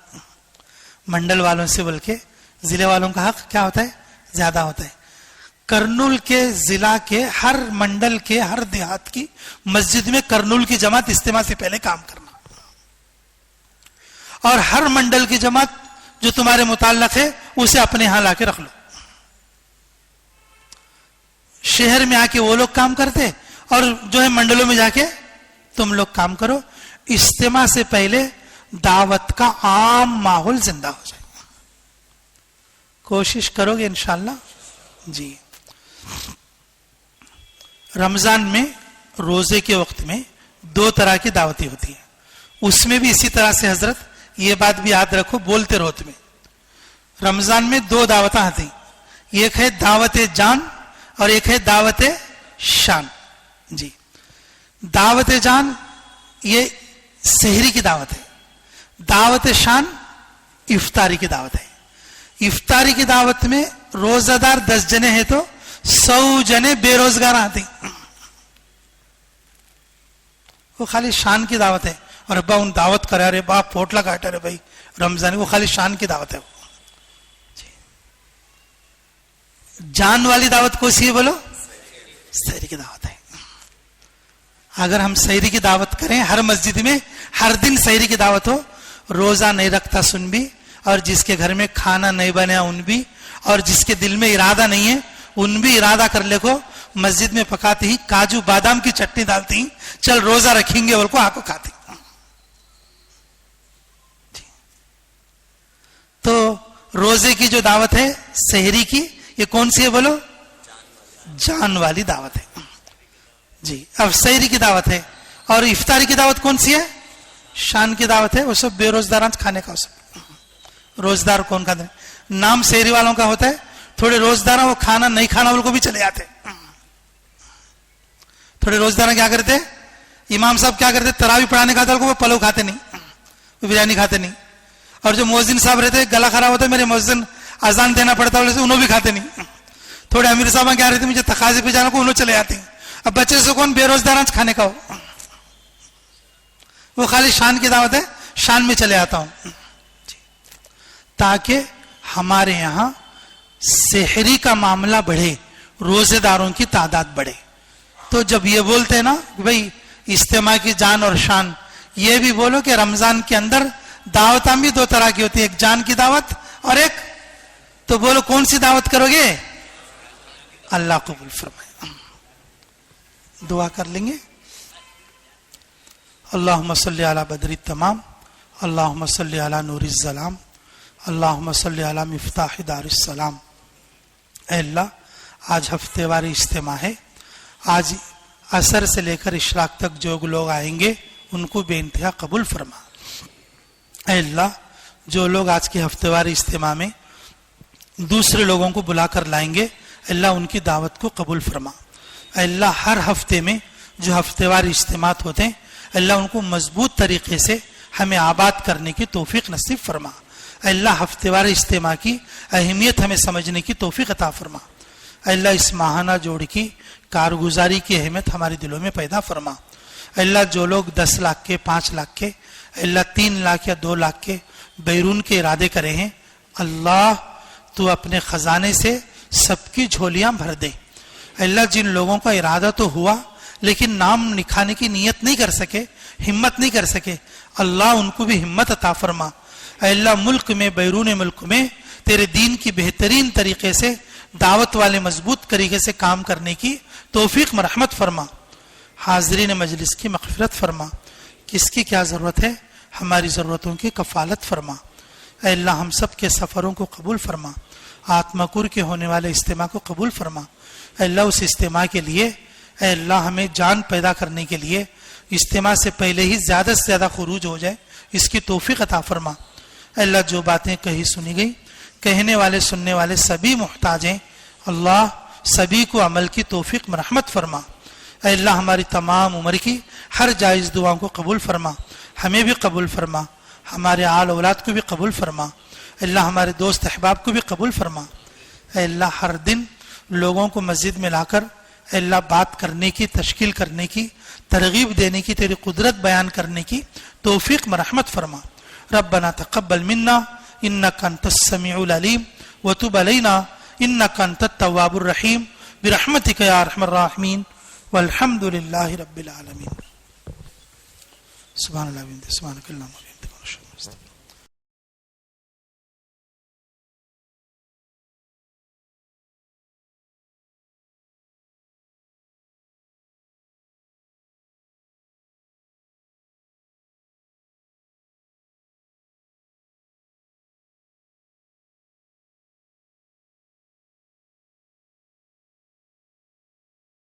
मंडल वालों से बोल के जिले वालों का हक क्या होता है, ज्यादा होता है। करनूल के जिला के हर मंडल के हर देहात की मस्जिद में करनूल की जमात इज्तिमा से पहले काम करना, और हर मंडल की जमात जो तुम्हारे मुताल्लक है उसे अपने यहां लाके रख लो। शहर में आके वो लोग काम करते, और जो है मंडलों में जाके तुम लोग काम करो। इज्तिमा से पहले दावत का आम माहौल जिंदा हो जाए। कोशिश करोगे इंशाअल्लाह जी। रमजान में रोजे के वक्त में 2 तरह की दावतें होती है, उसमें भी इसी तरह से हजरत, ये बात भी याद रखो, बोलते रहो तुम्हें। रमजान में 2 दावतें आती, एक है दावत जान और एक है दावत शान जी। दावत जान ये सहरी की दावत है, दावत शान इफ्तारी की दावत है। इफ्तारी की दावत में रोजादार 10 जने हैं तो 100 जने बेरोजगार आते, वो खाली शान की दावत है। और अब्बा उन दावत करा रे बाप पोटला काटा रे भाई रमजान, वो खाली शान की दावत है। जान वाली दावत कौन सी है बोलो, सहरी की दावत है। अगर हम सहरी की दावत करें, हर मस्जिद में हर दिन सहरी की दावत हो, रोजा नहीं रखता सुन भी, और जिसके घर में खाना नहीं बना उन भी, और जिसके दिल में इरादा नहीं है उन भी इरादा कर ले को, मस्जिद में पकाती ही काजू बादाम की चटनी डालती, चल रोजा रखेंगे और को आको खाती। तो रोजे की जो दावत है सहरी की, ये कौन सी है बोलो, जान वाली दावत है जी। अब सहरी की दावत है, और इफ्तारी की दावत कौन सी है, शान की दावत है। वो सब बेरोजगार खाने का, सब रोजदार कौन खाते हैं, नाम सहरी वालों का होता है। थोड़े रोजदार वो खाना नहीं खाना वालों को भी चले जाते, थोड़े रोजदार क्या करते, इमाम साहब क्या करते, तरावी पढ़ाने का था, वो पलव खाते नहीं, वो बिरयानी खाते नहीं। और जो मोहजिन साहब रहते, गला खराब होता है, मेरे मोहजिन अजान देना पड़ता है, उन्होंने भी खाते नहीं। थोड़े अमीर साहब क्या रहते, मुझे तकाजे पे जाना को, उन्होंने चले जाते हैं। अब बच्चे से कौन बेरोजगार खाने का हो, वो खाली शान की दावत है, शान में चले आता हूं, ताकि हमारे यहां सेहरी का मामला बढ़े, रोजेदारों की तादाद बढ़े। तो जब ये बोलते हैं ना भाई इज्तिमा की जान और शान, ये भी बोलो कि रमजान के अंदर दावत भी दो तरह की होती है, एक जान की दावत और एक, तो बोलो कौन सी दावत करोगे? अल्लाह कबूल फरमाए। दुआ कर लेंगे। अल्लाहुम्मा सल्ली अला बदरी तमाम, अल्लाहुम्मा सल्ली अला नूरिज ज़लाम, अल्लाहुम्मा सल्ली अला मिफ्ताह दारिस सलाम। ऐ अल्लाह, आज हफ्तेवारी इज्तिमा है, आज असर से लेकर इशराक तक जो लोग आएंगे उनको बेइंतहा कबूल फरमा। ऐ अल्लाह, जो लोग आज की हफ्तेवारी इज्तिमा में दूसरे लोगों को बुलाकर लाएंगे, अल्लाह उनकी दावत को कबूल फरमा। अल्लाह, हर हफ्ते में जो हफ्तेवारी इज्तिमात होते हैं, अल्लाह उनको मजबूत तरीके से हमें आबाद करने की तौफीक नसीब फरमा। अल्लाह, हफ्तेवारी इज्तिमा की अहमियत हमें समझने की तौफीक अता फरमा। अल्लाह, इस माहाना जोड़ की कारगुजारी की अहमियत हमारे दिलों में पैदा फरमा। अल्लाह, जो लोग 10 लाख के, 5 लाख के, अल्लाह 3 लाख या 2 लाख के बैरून के इरादे करे हैं, अल्लाह तू अपने खजाने से सबकी झोलियां भर दे। अल्लाह, जिन लोगों का इरादा तो हुआ लेकिन नाम लिखाने की नीयत नहीं कर सके, हिम्मत नहीं कर सके, अल्लाह उनको भी हिम्मत अता फरमा। अल्लाह, मुल्क में, बैरून मुल्क में तेरे दीन की बेहतरीन तरीके से दावत वाले मजबूत तरीके से काम करने की तौफीक मरहमत फरमा। हाजरीन मजलिस की मग़फ़िरत फरमा। किसकी क्या ज़रूरत है, हमारी ज़रूरतों की कफ़ालत फरमा। अल्लाह, हम सब के सफ़रों को कबूल फरमा। आत्माकुर के होने वाले इज्तिमा को कबूल फरमा। अल्लाह, उस इज्तिमा के लिए अल्लाह हमें जान पैदा करने के लिए इज्तिमा से पहले ही ज़्यादा से ज़्यादा खुरूज हो जाए, इसकी तौफीक अता फरमा। अल्लाह, जो बातें कही सुनी गई, कहने वाले सुनने वाले सभी मुहताज हैं, अल्लाह सभी को अमल की तौफीक मरहमत फरमा। अल्लाह, हमारी तमाम उम्र की हर जायज़ दुआओं को कबूल फरमा, हमें भी कबूल फरमा, हमारे आल औलाद को भी कबूल फरमा। अल्लाह, हमारे दोस्त अहबाब को भी कबूल फरमा। अल्लाह, हर दिन लोगों को मस्जिद में लाकर अल्लाह बात करने की, तश्कील करने की, तरगीब देने की, तेरी कुदरत बयान करने की तौफीक मरहमत फरमा। रब्बना तक़ब्बल मिन्ना इन्नका अंतस समीउल अलीम व तुब अलैना इन्नका अंतत तव्वाबुर रहीम बिरहमतिका या अरहमर राहिमीन वल्हम्दुलिल्लाहि रब्बिल आलमीन। सुभानअल्लाह व बिहम्दिही सुभानकल्लाहुम्मा